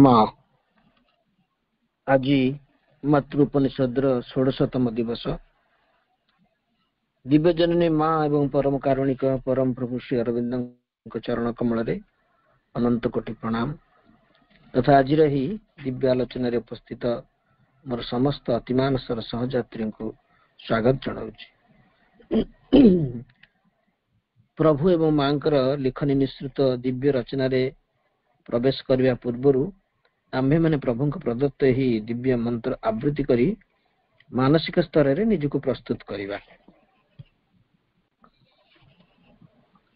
क्षमा। आज मातृपनिषद 16तम दिवस। दिव्यजननी माँ एवं परम कारुणिक परम प्रभु श्री अरविंद चरण कमल अनंत कोटि प्रणाम तथा आज ही दिव्यालोचन उपस्थित मोर समस्त अतिमानसर सहयात्री को स्वागत जनाऊँ। प्रभु एवं माँ लिखनी निश्रित दिव्य रचना प्रवेश करने पूर्व आम्भे माने प्रभु प्रदत्त ही दिव्य मंत्र आवृत्ति करी मानसिक स्तर में निजको प्रस्तुत करवा।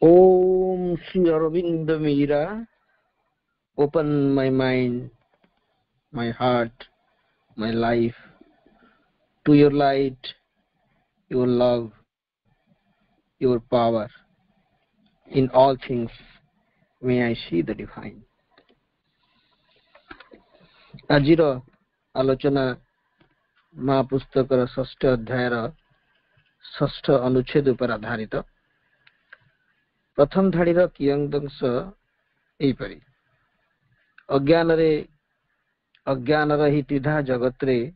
ओम Shri Aurobindo Mira open my mind my heart my life to your light your love your power in all things may I see the divine. आजिर आलोचना माँ पुस्तक 6ठ अध्याय 6ठ अनुच्छेद पर आधारित। प्रथम धाड़ीर कियंदंश एपरी अज्ञान ही त्रिधा जगत रे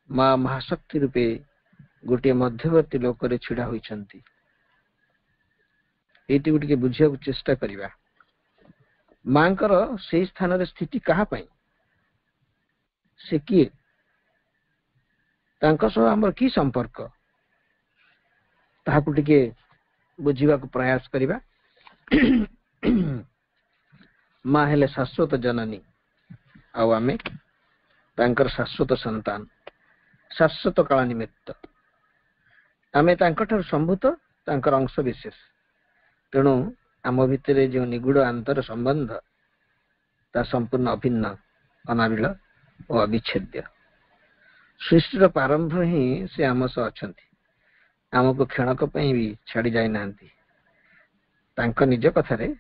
माँ महाशक्ति रूपे गोटे मध्यवर्ती लोक छिड़ा होइछंती। एटी गोटे बुझिया चेष्टा करिबा। मांकर से स्थान रे स्थिति कहा पाई से किए तांको सह हमर की संपर्क ताहाकु टिके बुझिबा को प्रयास करिबा। माँ हेले शाश्वत जननी आउ आमे तांकर शाश्वत संतान शाश्वत काल निमित्त आमे तांकर संभूत तांकर अंश विशेष। तेणु आम भितर जो निगूढ़ अंतर संबंध ता संपूर्ण अभिन्न अनाविल और अविच्छेद्य। सृष्टिर प्रारंभ ही से आम सह अछंती। आमको क्षणक भी छाड़ी जाई नांती। तांको निज कथारे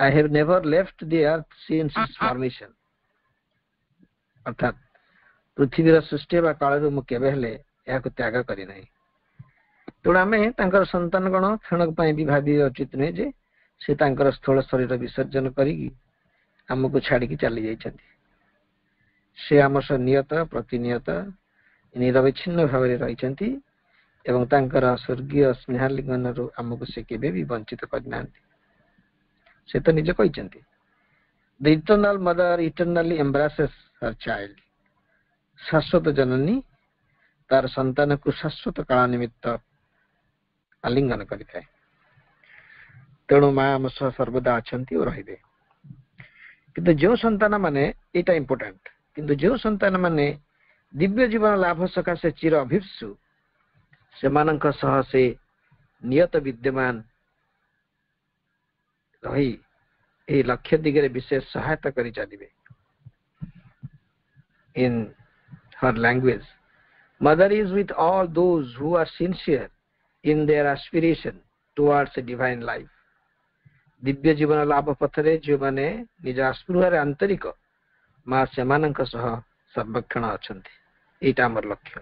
I have never left the earth since its formation अर्थात पृथ्वीर सृष्टि बा काल मु केबे हेले याको त्याग करि नाही। तेणु आमे तांकर संतान गण क्षणक भी भावी उचित नुहे जे से तांकर स्थूल शरीर विसर्जन करी आमको छाड़ी चली जाइछंती। से आम सह नियत प्रतिनियत निरविच्छिन्न भाव में रही एवं तांकर स्वर्गीय स्नेहालिंगन आमको से केबे भी वंचित करना। से तो निज कहते the eternal mother eternally embraces her child. शाश्वत जननी तार संतान को शाश्वत काल निमित्त आलिंगन करिଥାଏ। तेणु माँ आम सह सर्वदा अच्छी और रहिबे। किंतु जो संतान माने एटा इंपोर्टेंट किंतु जो संतान माने दिव्य जीवन लाभ सकाशे चिर अभिप्सु से मानक सह से नियत विद्यमान रही ए लक्ष्य दिगरे विशेष सहायता करी चलिबे। In her language mother is with all those who are sincere in their aspiration towards a divine life. दिव्य जीवन लाभ पथरे जो माने निज आस्पृहार आंतरिक माँ से सर्वक्षण अच्छी। एटा आमर लक्ष्य।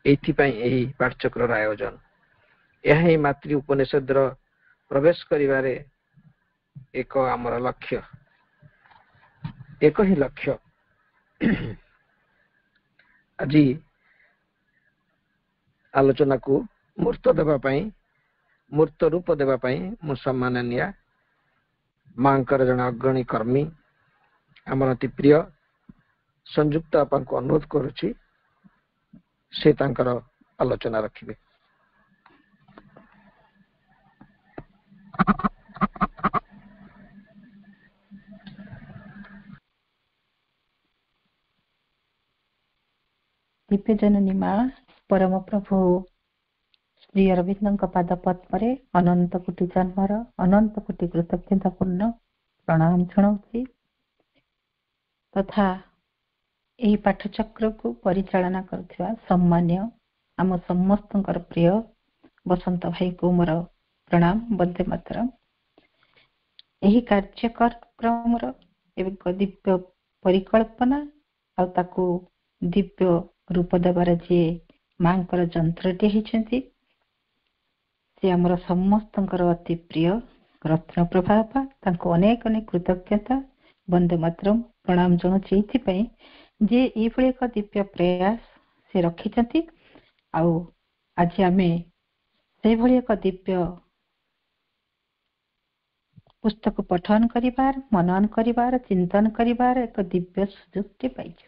एही पाठचक्र आयोजन यह मातृ उपनिषद प्रवेश करिवारे एक आमर लक्ष्य एक ही लक्ष्य। आज आलोचना को मूर्त देवाई मूर्त रूप देवाई मु सम्माननीय माँ जन अग्रणी कर्मी आमर अति प्रिय संयुक्त आपा को अनुरोध करुछि से तांकर आलोचना रखिबे। दिव्य जननी माँ परम प्रभु श्री अरविंद पाद पद्म अनंत कोटि जन्मर अनंत कोटि कृतज्ञतापूर्ण प्रणाम जनाऊँ तथा यही पाठचक्र को परिचालना करथिबा सम्मान्य आम समस्त प्रिय बसंत भाई को मोर प्रणाम वंदे मातरम। यही कार्यक्रम एक दिव्य परिकल्पना और ताकू दिव्य रूप देवार जे मांकर जंत्रटी होइछंती से आमर समस्त अति प्रिय रत्न प्रभा तांको अनेक अनेक कृतज्ञता वंदे मातरम ପ୍ରଣାମ ଜଣାଉଛି ଏଇଥିପାଇଁ ଯେ ଏଇଭଳି ଏକ ଦିବ୍ୟ ପ୍ରୟାସ ସେ ରଖିଛନ୍ତି। ଆଉ ଆଜି ଆମେ ସେଇଭଳି ଏକ ଦିବ୍ୟ ପୁସ୍ତକ ପଠନ କରିବାର, ମନନ କରିବାର, ଚିନ୍ତନ କରିବାର ଏକ ଦିବ୍ୟ ସୁଯୋଗଟି ପାଇଛୁ।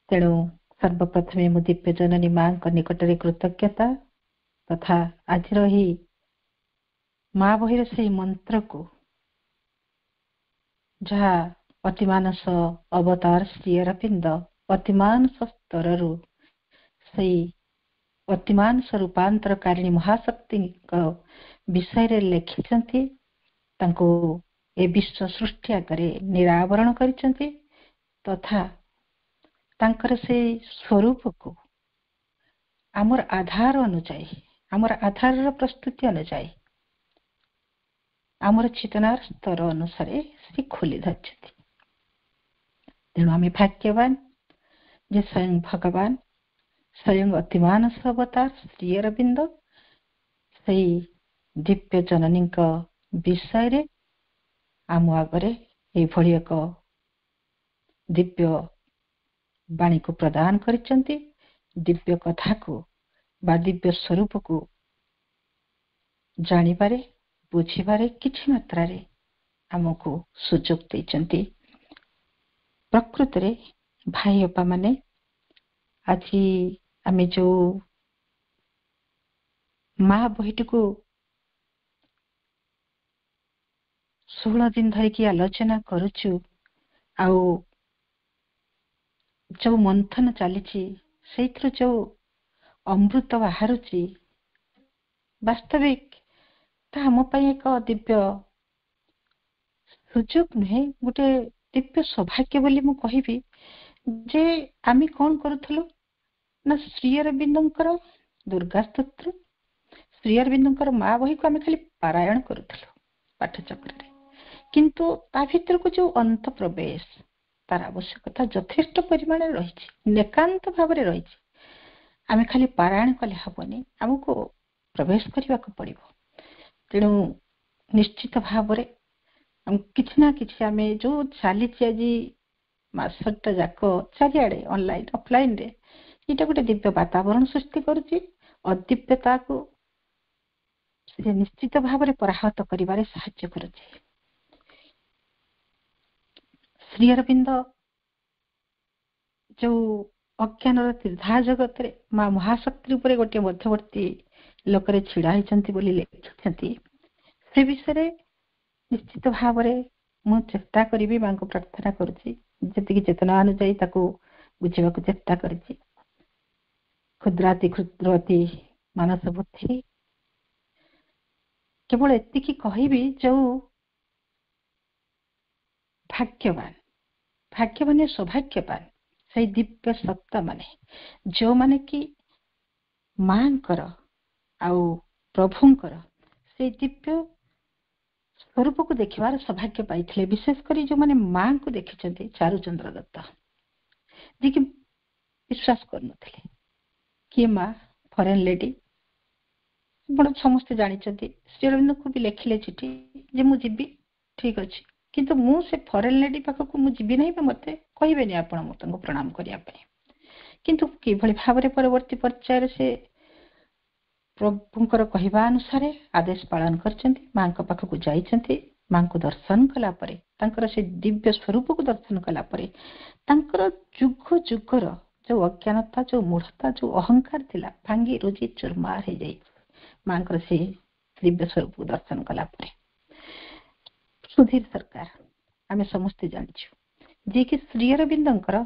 ତେଣୁ ସର୍ବପ୍ରଥମେ ମୁଁ ଦିବ୍ୟ ଜନନୀ ମାଙ୍କ ନିକଟରେ କୃତଜ୍ଞତା ତଥା ଆଜିର ଏହି ମା ବହିର ସେହି ମନ୍ତ୍ରକୁ ଯାହା ଅତିମାନସ ଅବତାର ଶ୍ରୀ ଅରବିନ୍ଦ ଅତିମାନସ ସ୍ତରରୁ ସେଇ ଅତିମାନସ ରୂପାନ୍ତରକାରିଣୀ ମହାଶକ୍ତିଙ୍କ ବିଷୟରେ ଲେଖିଛନ୍ତି, ତାଙ୍କୁ ଏ ବିଶ୍ୱ ସୃଷ୍ଟି ଆଗରେ ନିରାବରଣ କରିଛନ୍ତି ତଥା ତାଙ୍କର ସେଇ ସ୍ୱରୂପକୁ ଆମର ଆଧାର ଅନୁଯାୟୀ, ଆମର ଆଧାରର ପ୍ରସ୍ତୁତି ଅନୁଯାୟୀ, ଆମର ଚେତନାର ସ୍ତର ଅନୁସାରେ ସେ ଖୋଲି ଧରିଛନ୍ତି। ତେଣୁ ଆମେ ଭାଗ୍ୟବାନ ଯେ ସ୍ୱୟଂ ଭଗବାନ, ସ୍ୱୟଂ ଅତିମାନସ ଅବତାର ଶ୍ରୀ ଅରବିନ୍ଦ ସେଇ ଦିବ୍ୟ ଜନନୀଙ୍କ ବିଷୟରେ ଆମ ଆଗରେ ଏଇଭଳି ଏକ ଦିବ୍ୟ ବାଣୀକୁ ପ୍ରଦାନ କରିଛନ୍ତି। ଦିବ୍ୟ କଥାକୁ ବା ଦିବ୍ୟ ସ୍ୱରୂପକୁ ଜାଣିବାରେ, ବୁଝିବାରେ କିଛି ମାତ୍ରାରେ ଆମକୁ ସୁଯୋଗ ଦେଇଛନ୍ତି। ପ୍ରକୃତରେ ଭାଇ ଅପା ମାନେ, ଆଜି ଆମେ ଯୋଉ ମା ବହିଟିକୁ 16 ଦିନ ଧରିକି ଆଲୋଚନା କରୁଛୁ, ଆଉ ଯୋଉ ମନ୍ଥନ ଚାଲିଛି ସେଇଥିରୁ ଯୋଉ ଅମୃତ ବାହାରୁଛି, ବାସ୍ତବିକ ତାହା ଆମ ପାଇଁ ଏକ ଦିବ୍ୟ ସୁଯୋଗ ନୁହେଁ, ଗୋଟେ ଦିବ୍ୟ ସୌଭାଗ୍ୟ ବୋଲି ମୁଁ କହିବି। ଯେ ଆମେ କଣ କରୁଥିଲୁ ନା ଶ୍ରୀ ଅରବିନ୍ଦଙ୍କର ଦୁର୍ଗା ସ୍ତୋତ୍ର, ଶ୍ରୀ ଅରବିନ୍ଦଙ୍କର ମା ବହିକୁ ଆମେ ଖାଲି ପାରାୟଣ କରୁଥିଲୁ ପାଠଚକ୍ରରେ, କିନ୍ତୁ ତା ଭିତରକୁ ଯୋଉ ଅନ୍ତ ପ୍ରବେଶ, ତାର ଆବଶ୍ୟକତା ଯଥେଷ୍ଟ ପରିମାଣରେ ରହିଛି, ଏକାନ୍ତ ଭାବରେ ରହିଛି। ଆମେ ଖାଲି ପାରାୟଣ କଲେ ହବନି, ଆମକୁ ପ୍ରବେଶ କରିବାକୁ ପଡିବ। ତେଣୁ ନିଶ୍ଚିତ ଭାବରେ କିଛି ନା କିଛି ଆମେ ଯୋଉ ଚାଲିଛି ଆଜି ମାସଟା ଯାକ ଚାରିଆଡେ ଅନଲାଇନ ଅଫଲାଇନରେ, ଏଇଟା ଗୋଟେ ଦିବ୍ୟ ବାତାବରଣ ସୃଷ୍ଟି କରୁଛି। ଅଦିବ୍ୟତାକୁ ସେ ନିଶ୍ଚିତ ଭାବରେ ପରାହତ କରିବାରେ ସାହାଯ୍ୟ କରୁଛି। ଶ୍ରୀ ଅରବିନ୍ଦ ଯୋଉ ଅଜ୍ଞାନର ତୀର୍ଧା ଜଗତରେ ମା ମହାଶକ୍ତି ଉପରେ ଗୋଟେ ମଧ୍ୟବର୍ତ୍ତୀ ଲୋକରେ ଛିଡା ହେଇଛନ୍ତି ବୋଲି ଲେଖିଛନ୍ତି, ସେ ବିଷୟରେ ନିଶ୍ଚିତ ଭାବରେ ମୁଁ ଚେଷ୍ଟା କରିବି, ମାଙ୍କୁ ପ୍ରାର୍ଥନା କରୁଛି, ଯେତିକି ଚେତନା ଅନୁଯାୟୀ ତାକୁ ବୁଝିବାକୁ ଚେଷ୍ଟା କରିଛି। କ୍ଷୁଦ୍ରାତି କ୍ଷୁଦ୍ର ଅତି ମାନସ ବୁଦ୍ଧି, କେବଳ ଏତିକି କହିବି, ଯୋଉ ଭାଗ୍ୟବାନ ସୌଭାଗ୍ୟବାନ ସେଇ ଦିବ୍ୟ ସତ୍ତା ମାନେ, ଯୋଉମାନେ କି ମାଙ୍କର ଆଉ ପ୍ରଭୁଙ୍କର ସେଇ ଦିବ୍ୟ ସ୍ୱରୂପକୁ ଦେଖିବାର ସୌଭାଗ୍ୟ ପାଇଥିଲେ। ବିଶେଷ କରି ଯୋଉମାନେ ମାଙ୍କୁ ଦେଖିଛନ୍ତି, ଚାରୁଚନ୍ଦ୍ର ଦତ୍ତ, ଯିଏକି ବିଶ୍ୱାସ କରୁନଥିଲେ କିଏ ମା, ଫରେନ୍ ଲେଡି, ଆପଣ ସମସ୍ତେ ଜାଣିଛନ୍ତି। ଶ୍ରୀ ଅରବିନ୍ଦଙ୍କୁ ବି ଲେଖିଲେ ଚିଠି ଯେ ମୁଁ ଯିବି, ଠିକ ଅଛି, କିନ୍ତୁ ମୁଁ ସେ ଫରେନ୍ ଲେଡି ପାଖକୁ ମୁଁ ଯିବି ନାହିଁ, ବା ମତେ କହିବେନି ଆପଣ ମୁଁ ତାଙ୍କୁ ପ୍ରଣାମ କରିବା ପାଇଁ। କିନ୍ତୁ କିଭଳି ଭାବରେ ପରବର୍ତ୍ତୀ ପର୍ଯ୍ୟାୟରେ ସେ ପ୍ରଭୁଙ୍କର କହିବା ଅନୁସାରେ ଆଦେଶ ପାଳନ କରିଛନ୍ତି, ମାଙ୍କ ପାଖକୁ ଯାଇଛନ୍ତି, ମାଙ୍କୁ ଦର୍ଶନ କଲା ପରେ, ତାଙ୍କର ସେ ଦିବ୍ୟ ସ୍ୱରୂପକୁ ଦର୍ଶନ କଲା ପରେ ତାଙ୍କର ଯୁଗ ଯୁଗର ଯୋଉ ଅଜ୍ଞାନତା, ଯୋଉ ମୂଢତା, ଯୋଉ ଅହଙ୍କାର ଥିଲା, ଭାଙ୍ଗି ରୁଜି ଚୁରମାର ହେଇଯାଇଛି ମାଙ୍କର ସେ ଦିବ୍ୟ ସ୍ୱରୂପକୁ ଦର୍ଶନ କଲା ପରେ। ସୁଧୀର ସରକାର ଆମେ ସମସ୍ତେ ଜାଣିଛୁ, ଯିଏକି ଶ୍ରୀ ଅରବିନ୍ଦଙ୍କର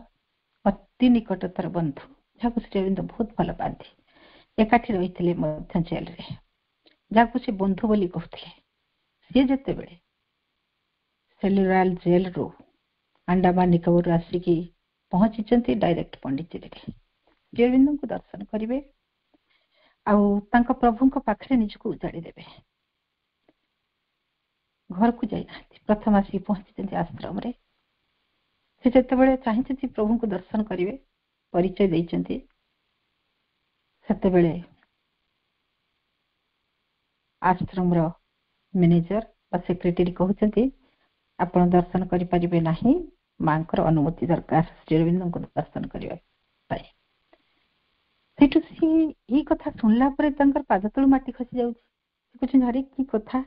ଅତି ନିକଟତର ବନ୍ଧୁ, ଯାହାକୁ ଶ୍ରୀ ଅରବିନ୍ଦ ବହୁତ ଭଲ ପାଆନ୍ତି, ଏକାଠି ରହିଥିଲେ ମଧ୍ୟ ଜେଲରେ, ଯାହାକୁ ସେ ବନ୍ଧୁ ବୋଲି କହୁଥିଲେ। ସିଏ ଯେତେବେଳେ ସେଲୁଲାର ଜେଲରୁ ଆଣ୍ଡାମାନ ନିକୋବରରୁ ଆସିକି ପହଞ୍ଚିଛନ୍ତି ଡାଇରେକ୍ଟ ପଣ୍ଡିଚେରୀରେ, ଶ୍ରୀ ଅରବିନ୍ଦଙ୍କୁ ଦର୍ଶନ କରିବେ ଆଉ ତାଙ୍କ ପ୍ରଭୁଙ୍କ ପାଖରେ ନିଜକୁ ଉଜାଡି ଦେବେ। ଘରକୁ ଯାଇନାହାନ୍ତି, ପ୍ରଥମ ଆସିକି ପହଞ୍ଚିଛନ୍ତି ଆଶ୍ରମରେ। ସେ ଯେତେବେଳେ ଚାହିଁଛନ୍ତି ପ୍ରଭୁଙ୍କୁ ଦର୍ଶନ କରିବେ, ପରିଚୟ ଦେଇଛନ୍ତି, ସେତେବେଳେ ଆଶ୍ରମର ମ୍ୟାନେଜର ବା ସେକ୍ରେଟାରୀ କହୁଛନ୍ତି ଆପଣ ଦର୍ଶନ କରିପାରିବେ ନାହିଁ, ମାଙ୍କର ଅନୁମତି ଦରକାର ଶ୍ରୀ ଅରବିନ୍ଦଙ୍କୁ ଦର୍ଶନ କରିବା ପାଇଁ। ସେଇଠୁ ସିଏ ଏଇ କଥା ଶୁଣିଲା ପରେ ତାଙ୍କର ପାଦ ତଳୁ ମାଟି ଖସି ଯାଉଛି। ସେ କହୁଛନ୍ତି ଆରେ କି କଥା,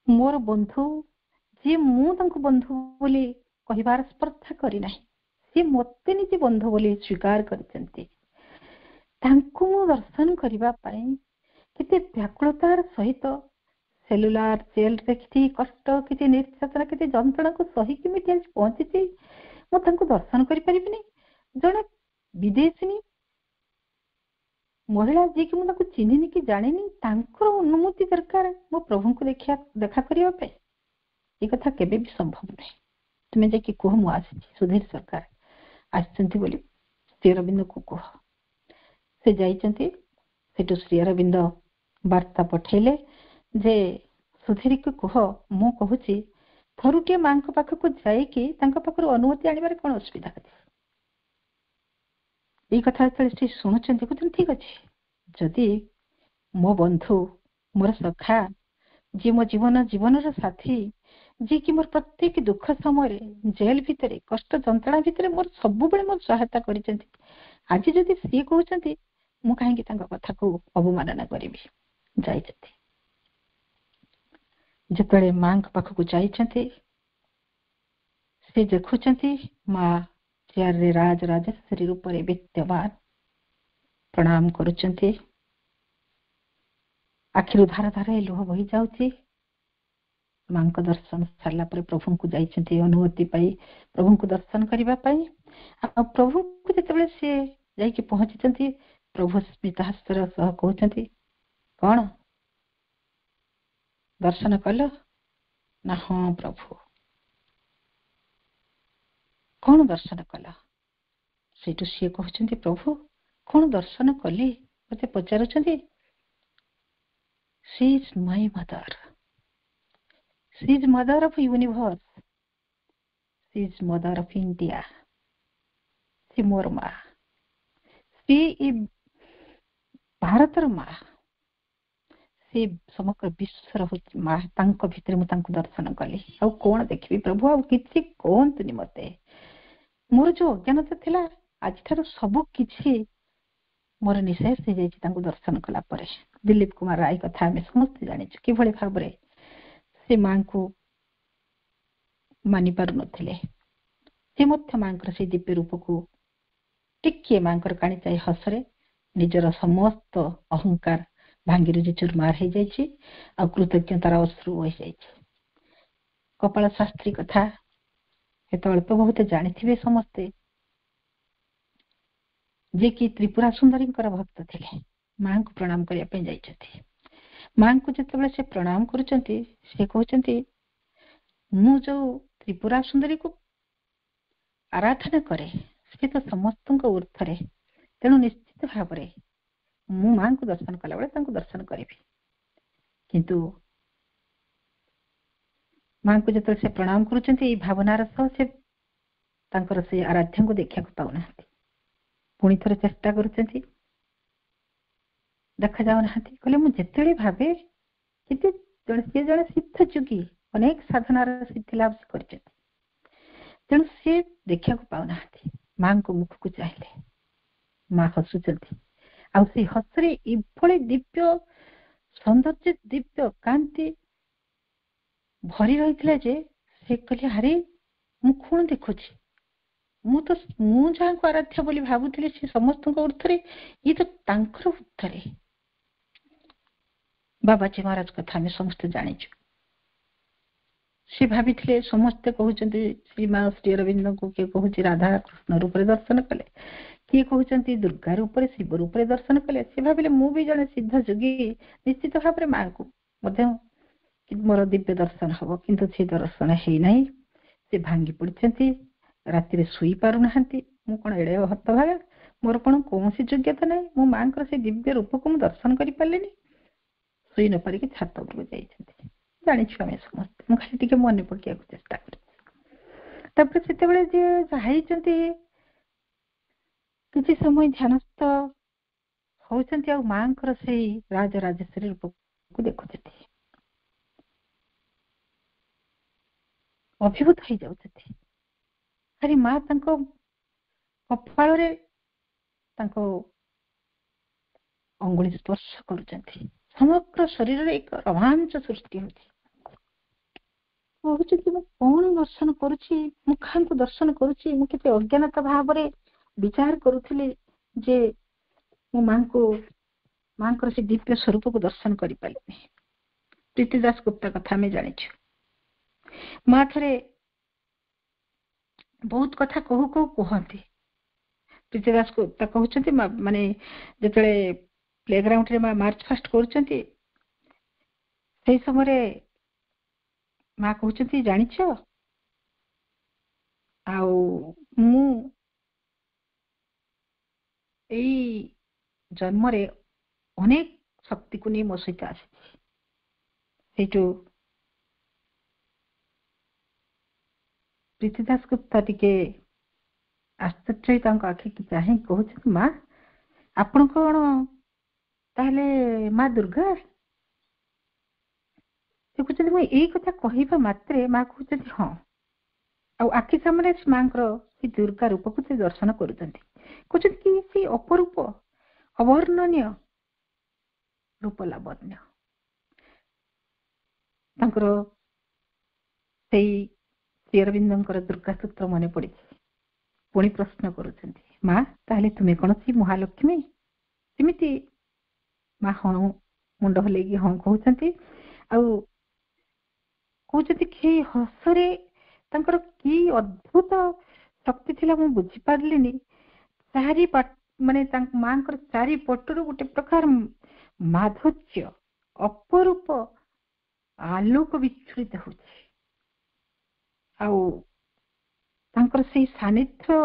ମୋର ବନ୍ଧୁ ଯିଏ ମୁଁ ତାଙ୍କୁ ବନ୍ଧୁ ବୋଲି କହିବାର ସ୍ପର୍ଦ୍ଧା କରିନାହିଁ, ସିଏ ମତେ ନିଜେ ବନ୍ଧୁ ବୋଲି ସ୍ୱୀକାର କରିଛନ୍ତି, ତାଙ୍କୁ ମୁଁ ଦର୍ଶନ କରିବା ପାଇଁ କେତେ ବ୍ୟାକୁଳତାର ସହିତ ସେଲୁଲାର ଜେଲରେ କିଛି କଷ୍ଟ, କିଛି ନିର୍ଯାତନା, କିଛି ଯନ୍ତ୍ରଣାକୁ ସହିକି ମୁଁ ଆଜି ପହଞ୍ଚିଛି, ମୁଁ ତାଙ୍କୁ ଦର୍ଶନ କରିପାରିବିନି। ଜଣେ ବିଦେଶୀ ମହିଳା ଯିଏକି ମୁଁ ତାଙ୍କୁ ଚିହ୍ନିନି କି ଜାଣିନି, ତାଙ୍କର ଅନୁମତି ଦରକାର ମୋ ପ୍ରଭୁଙ୍କୁ ଦେଖା କରିବା ପାଇଁ। ଏ କଥା କେବେ ବି ସମ୍ଭବ ନୁହେଁ। ତୁମେ ଯାଇକି କୁହ ମୁଁ ଆସିଛି, ସୁଧୀର ସରକାର ଆସିଛନ୍ତି ବୋଲି ଶ୍ରୀ ଅରବିନ୍ଦଙ୍କୁ କୁହ। ସେ ଯାଇଛନ୍ତି। ସେଠୁ ଶ୍ରୀ ଅରବିନ୍ଦ ବାର୍ତ୍ତା ପଠେଇଲେ ଯେ ସୁଧୀରକୁ କୁହ ମୁଁ କହୁଛି ଥରୁଟିଏ ମାଙ୍କ ପାଖକୁ ଯାଇକି ତାଙ୍କ ପାଖରୁ ଅନୁମତି ଆଣିବାରେ କଣ ଅସୁବିଧା ଅଛି। ଏଇ କଥା ଯେତେବେଳେ ସେ ଶୁଣୁଛନ୍ତି କହୁଛନ୍ତି ଠିକ ଅଛି, ଯଦି ମୋ ବନ୍ଧୁ, ମୋର ସଖା, ଯିଏ ମୋ ଜୀବନର ସାଥୀ, ଯିଏକି ମୋର ପ୍ରତ୍ୟେକ ଦୁଃଖ ସମୟରେ, ଜେଲ ଭିତରେ, କଷ୍ଟ ଯନ୍ତ୍ରଣା ଭିତରେ ମୋର ସବୁବେଳେ ମୋର ସହାୟତା କରିଛନ୍ତି, ଆଜି ଯଦି ସିଏ କହୁଛନ୍ତି ମୁଁ କାହିଁକି ତାଙ୍କ କଥାକୁ ଅବମାନନା କରିବି। ଯାଇଛନ୍ତି। ଯେତେବେଳେ ମାଙ୍କ ପାଖକୁ ଯାଇଛନ୍ତି, ସେ ଦେଖୁଛନ୍ତି ମା ଚେୟାରରେ ରାଜରାଜେଶ୍ୱରୀ ରୂପରେ ବିଦ୍ୟମାନ, ପ୍ରଣାମ କରୁଛନ୍ତି। ଆଖିରୁ ଧାର ଧାର ଲୁହ ବହି ଯାଉଛି। ମାଙ୍କ ଦର୍ଶନ ସାରିଲା ପରେ ପ୍ରଭୁଙ୍କୁ ଯାଇଛନ୍ତି ଅନୁମତି ପାଇ ପ୍ରଭୁଙ୍କୁ ଦର୍ଶନ କରିବା ପାଇଁ। ଆଉ ପ୍ରଭୁଙ୍କୁ ଯେତେବେଳେ ସିଏ ଯାଇକି ପହଞ୍ଚିଛନ୍ତି, ପ୍ରଭୁ ସ୍ମିତହାସ୍ୟର ସହ କହୁଛନ୍ତି କଣ ଦର୍ଶନ କଲ ନା? ହଁ ପ୍ରଭୁ। କଣ ଦର୍ଶନ କଲ? ସେଇଠୁ ସିଏ କହୁଛନ୍ତି ପ୍ରଭୁ କଣ ଦର୍ଶନ କଲି ମତେ ପଚାରୁଛନ୍ତି। She is my mother. She is mother of universe. She is mother of India. ସେ ମୋର ମା, ସେ ଭାରତର ମା, ସେ ସମଗ୍ର ବିଶ୍ୱର ହଉଛି ମା। ତାଙ୍କ ଭିତରେ ମୁଁ ତାଙ୍କୁ ଦର୍ଶନ କଲି। ଆଉ କଣ ଦେଖିବି ପ୍ରଭୁ, ଆଉ କିଛି କୁହନ୍ତୁନି ମତେ। ମୋର ଯୋଉ ଅଜ୍ଞାନତା ଥିଲା ଆଜିଠାରୁ ସବୁ କିଛି ମୋର ନିଶେଷ ହେଇଯାଇଛି ତାଙ୍କୁ ଦର୍ଶନ କଲା ପରେ। ଦିଲ୍ଲୀପ କୁମାର ରାୟ କଥା ଆମେ ସମସ୍ତେ ଜାଣିଛୁ, କିଭଳି ଭାବରେ ସେ ମାଙ୍କୁ ମାନି ପାରୁନଥିଲେ। ସେ ମଧ୍ୟ ମାଙ୍କର ସେଇ ଦିବ୍ୟ ରୂପକୁ ଟିକିଏ ମାଙ୍କର କାଣିଚାଇ ହସରେ ନିଜର ସମସ୍ତ ଅହଙ୍କାର ଭାଙ୍ଗିରୁଜି ଚୁରମାର ହେଇଯାଇଛି, ଆଉ କୃତଜ୍ଞତାର ଅଶ୍ରୁ ବହିଯାଇଛି। କପାଳ ଶାସ୍ତ୍ରୀ କଥା ଏତେ ଅଳ୍ପ ବହୁତ ଜାଣିଥିବେ ସମସ୍ତେ, ଯିଏକି ତ୍ରିପୁରା ସୁନ୍ଦରୀଙ୍କର ଭକ୍ତ ଥିଲେ। ମାଙ୍କୁ ପ୍ରଣାମ କରିବା ପାଇଁ ଯାଇଛନ୍ତି। ମାଙ୍କୁ ଯେତେବେଳେ ସେ ପ୍ରଣାମ କରୁଛନ୍ତି, ସେ କହୁଛନ୍ତି ମୁଁ ଯୋଉ ତ୍ରିପୁରା ସୁନ୍ଦରୀକୁ ଆରାଧନା କରେ ସେ ତ ସମସ୍ତଙ୍କ ଊର୍ଦ୍ଧ୍ୱରେ, ତେଣୁ ନିଶ୍ଚିତ ଭାବରେ ମୁଁ ମାଙ୍କୁ ଦର୍ଶନ କଲାବେଳେ ତାଙ୍କୁ ଦର୍ଶନ କରିବି। କିନ୍ତୁ ମାଙ୍କୁ ଯେତେବେଳେ ସେ ପ୍ରଣାମ କରୁଛନ୍ତି, ଏଇ ଭାବନାର ସହ ସେ ତାଙ୍କର ସେ ଆରାଧ୍ୟଙ୍କୁ ଦେଖିବାକୁ ପାଉନାହାନ୍ତି। ପୁଣି ଥରେ ଚେଷ୍ଟା କରୁଛନ୍ତି, ଦେଖାଯାଉନାହାନ୍ତି। କହିଲେ ମୁଁ ଯେତେବେଳେ ଭାବେ କିନ୍ତୁ ସିଏ ଜଣେ ସିଦ୍ଧ ଯୋଗୀ, ଅନେକ ସାଧନାର ସିଦ୍ଧି ଲାଭ କରିଛନ୍ତି, ତେଣୁ ସିଏ ଦେଖିବାକୁ ପାଉନାହାନ୍ତି। ମାଙ୍କ ମୁଖକୁ ଚାହିଁଲେ, ମା ହସୁଛନ୍ତି। ଆଉ ସେଇ ହସରେ ଏଭଳି ଦିବ୍ୟ ସୌନ୍ଦର୍ଯ୍ୟ, ଦିବ୍ୟ କାନ୍ତି ଭରି ରହିଥିଲା ଯେ ସେ କହିଲେ ଆରେ ମୁଁ କଣ ଦେଖୁଛି, ମୁଁ ଯାହାଙ୍କୁ ଆରାଧ୍ୟ ବୋଲି ଭାବୁଥିଲି ସେ ସମସ୍ତଙ୍କ ଊର୍ଦ୍ଧ୍ୱରେ, ଇଏ ତ ତାଙ୍କର ଊର୍ଦ୍ଧ୍ୱରେ। ବାବାଜୀ ମହାରାଜ କଥା ଆମେ ସମସ୍ତେ ଜାଣିଛୁ। ସେ ଭାବିଥିଲେ ସମସ୍ତେ କହୁଛନ୍ତି ଶ୍ରୀମା ଶ୍ରୀ ଅରବିନ୍ଦଙ୍କୁ, କିଏ କହୁଛି ରାଧା କୃଷ୍ଣ ରୂପରେ ଦର୍ଶନ କଲେ, କିଏ କହୁଛନ୍ତି ଦୁର୍ଗା ରୂପରେ, ଶିବ ରୂପରେ ଦର୍ଶନ କଲେ। ସେ ଭାବିଲେ ମୁଁ ବି ଜଣେ ସିଦ୍ଧ ଯୋଗୀ, ନିଶ୍ଚିତ ଭାବରେ ମାଙ୍କୁ ମଧ୍ୟ ମୋର ଦିବ୍ୟ ଦର୍ଶନ ହବ। କିନ୍ତୁ ସେ ଦର୍ଶନ ହେଇନାହିଁ। ସେ ଭାଙ୍ଗି ପଡିଛନ୍ତି, ରାତିରେ ଶୋଇ ପାରୁନାହାନ୍ତି। ମୁଁ କଣ ଏଡେ ହତଭାଗା, ମୋର କଣ କୌଣସି ଯୋଗ୍ୟତା ନାହିଁ, ମୋ ମାଙ୍କର ସେ ଦିବ୍ୟ ରୂପକୁ ମୁଁ ଦର୍ଶନ କରିପାରିଲିନି। ଶୋଇ ନ ପାରିକି ଛାତ ଉପରକୁ ଯାଇଛନ୍ତି। ଜାଣିଛୁ ଆମେ ସମସ୍ତେ, ମୁଁ ଖାଲି ଟିକେ ମନେ ପକେଇବାକୁ ଚେଷ୍ଟା କରୁଛି। ତାପରେ ସେତେବେଳେ ଯିଏ ଯାଇଛନ୍ତି କିଛି ସମୟ ଧ୍ୟାନସ୍ଥ ହଉଛନ୍ତି, ଆଉ ମାଙ୍କର ସେଇ ରାଜରାଜେଶ୍ୱରୀ ରୂପକୁ ଦେଖୁଛନ୍ତି। ଅଭିଭୂତ ହେଇଯାଉଛନ୍ତି। ଖାଲି ମା ତାଙ୍କ କପାଳରେ ତାଙ୍କ ଅଙ୍ଗୁଳି ସ୍ପର୍ଶ କରୁଛନ୍ତି। ସମଗ୍ର ଶରୀରରେ ଏକ ରୋମାଞ୍ଚ ସୃଷ୍ଟି ହଉଛି। କହୁଛନ୍ତି ମୁଁ କଣ ଦର୍ଶନ କରୁଛି, ମୁଖାଙ୍କୁ ଦର୍ଶନ କରୁଛି। ମୁଁ କେତେ ଅଜ୍ଞାନତା ଭାବରେ ବିଚାର କରୁଥିଲି ଯେ ମୁଁ ମାଙ୍କର ସେ ଦିବ୍ୟ ସ୍ୱରୂପକୁ ଦର୍ଶନ କରିପାରିଲିନି। ପ୍ରୀତି ଦାସ ଗୁପ୍ତା କଥା ଆମେ ଜାଣିଛୁ। ମା ଥରେ ବହୁତ କଥା କହୁ କହୁ କୁହନ୍ତି। ପ୍ରୀତି ଦାସ ଗୁପ୍ତା କହୁଛନ୍ତି ମାନେ ଯେତେବେଳେ ପ୍ଲେଗ୍ରାଉଣ୍ଡରେ ମା ମାର୍ଚ୍ଚ ଫାଷ୍ଟ କରୁଛନ୍ତି, ସେଇ ସମୟରେ ମା କହୁଛନ୍ତି ଜାଣିଛ, ଆଉ ମୁଁ ଏଇ ଜନ୍ମରେ ଅନେକ ଶକ୍ତିକୁ ନେଇ ମୋ ସହିତ ଆସିଛି। ସେଇଠୁ ପ୍ରୀତି ଦାସ ଗୁପ୍ତା ଟିକେ ଆଶ୍ଚର୍ଯ୍ୟ ତାଙ୍କ ଆଖିକି ଚାହିଁ କହୁଛନ୍ତି ମା ଆପଣ କଣ ତାହେଲେ ମା ଦୁର୍ଗା? ସେ କହୁଛନ୍ତି ମୁଁ ଏଇ କଥା କହିବା ମାତ୍ରେ ମା କହୁଛନ୍ତି ହଁ। ଆଉ ଆଖି ସାମ୍ନାରେ ମାଙ୍କର ସେ ଦୁର୍ଗା ରୂପକୁ ସେ ଦର୍ଶନ କରୁଛନ୍ତି। କହୁଛନ୍ତି କି ସେ ଅପରୂପ ଅବର୍ଣ୍ଣନୀୟ ରୂପ ଲାବଣ୍ୟ। ତାଙ୍କର ସେଇ ଶ୍ରୀଅରବିନ୍ଦଙ୍କର ଦୁର୍ଗା ସୂତ୍ର ମନେ ପଡିଛି। ପୁଣି ପ୍ରଶ୍ନ କରୁଛନ୍ତି ମା ତାହେଲେ ତୁମେ କଣ ସେ ମହାଲକ୍ଷ୍ମୀ? ସେମିତି ମା ହଁ ମୁଣ୍ଡ ହଲେଇକି ହଁ କହୁଛନ୍ତି। ଆଉ କହୁଛନ୍ତି ସେଇ ହସରେ ତାଙ୍କର କି ଅଦ୍ଭୁତ ଶକ୍ତି ଥିଲା ମୁଁ ବୁଝିପାରିଲିନି। ମାନେ ତାଙ୍କ ମାଙ୍କର ଚାରିପଟରୁ ଗୋଟେ ପ୍ରକାର ମାଧୁର୍ଯ୍ୟ ଅପରୂପ ଆଲୋକ ବିଚ୍ଛୁରିତ ହଉଛି। ଆଉ ତାଙ୍କର ସେଇ ସାନ୍ନିଧ୍ୟ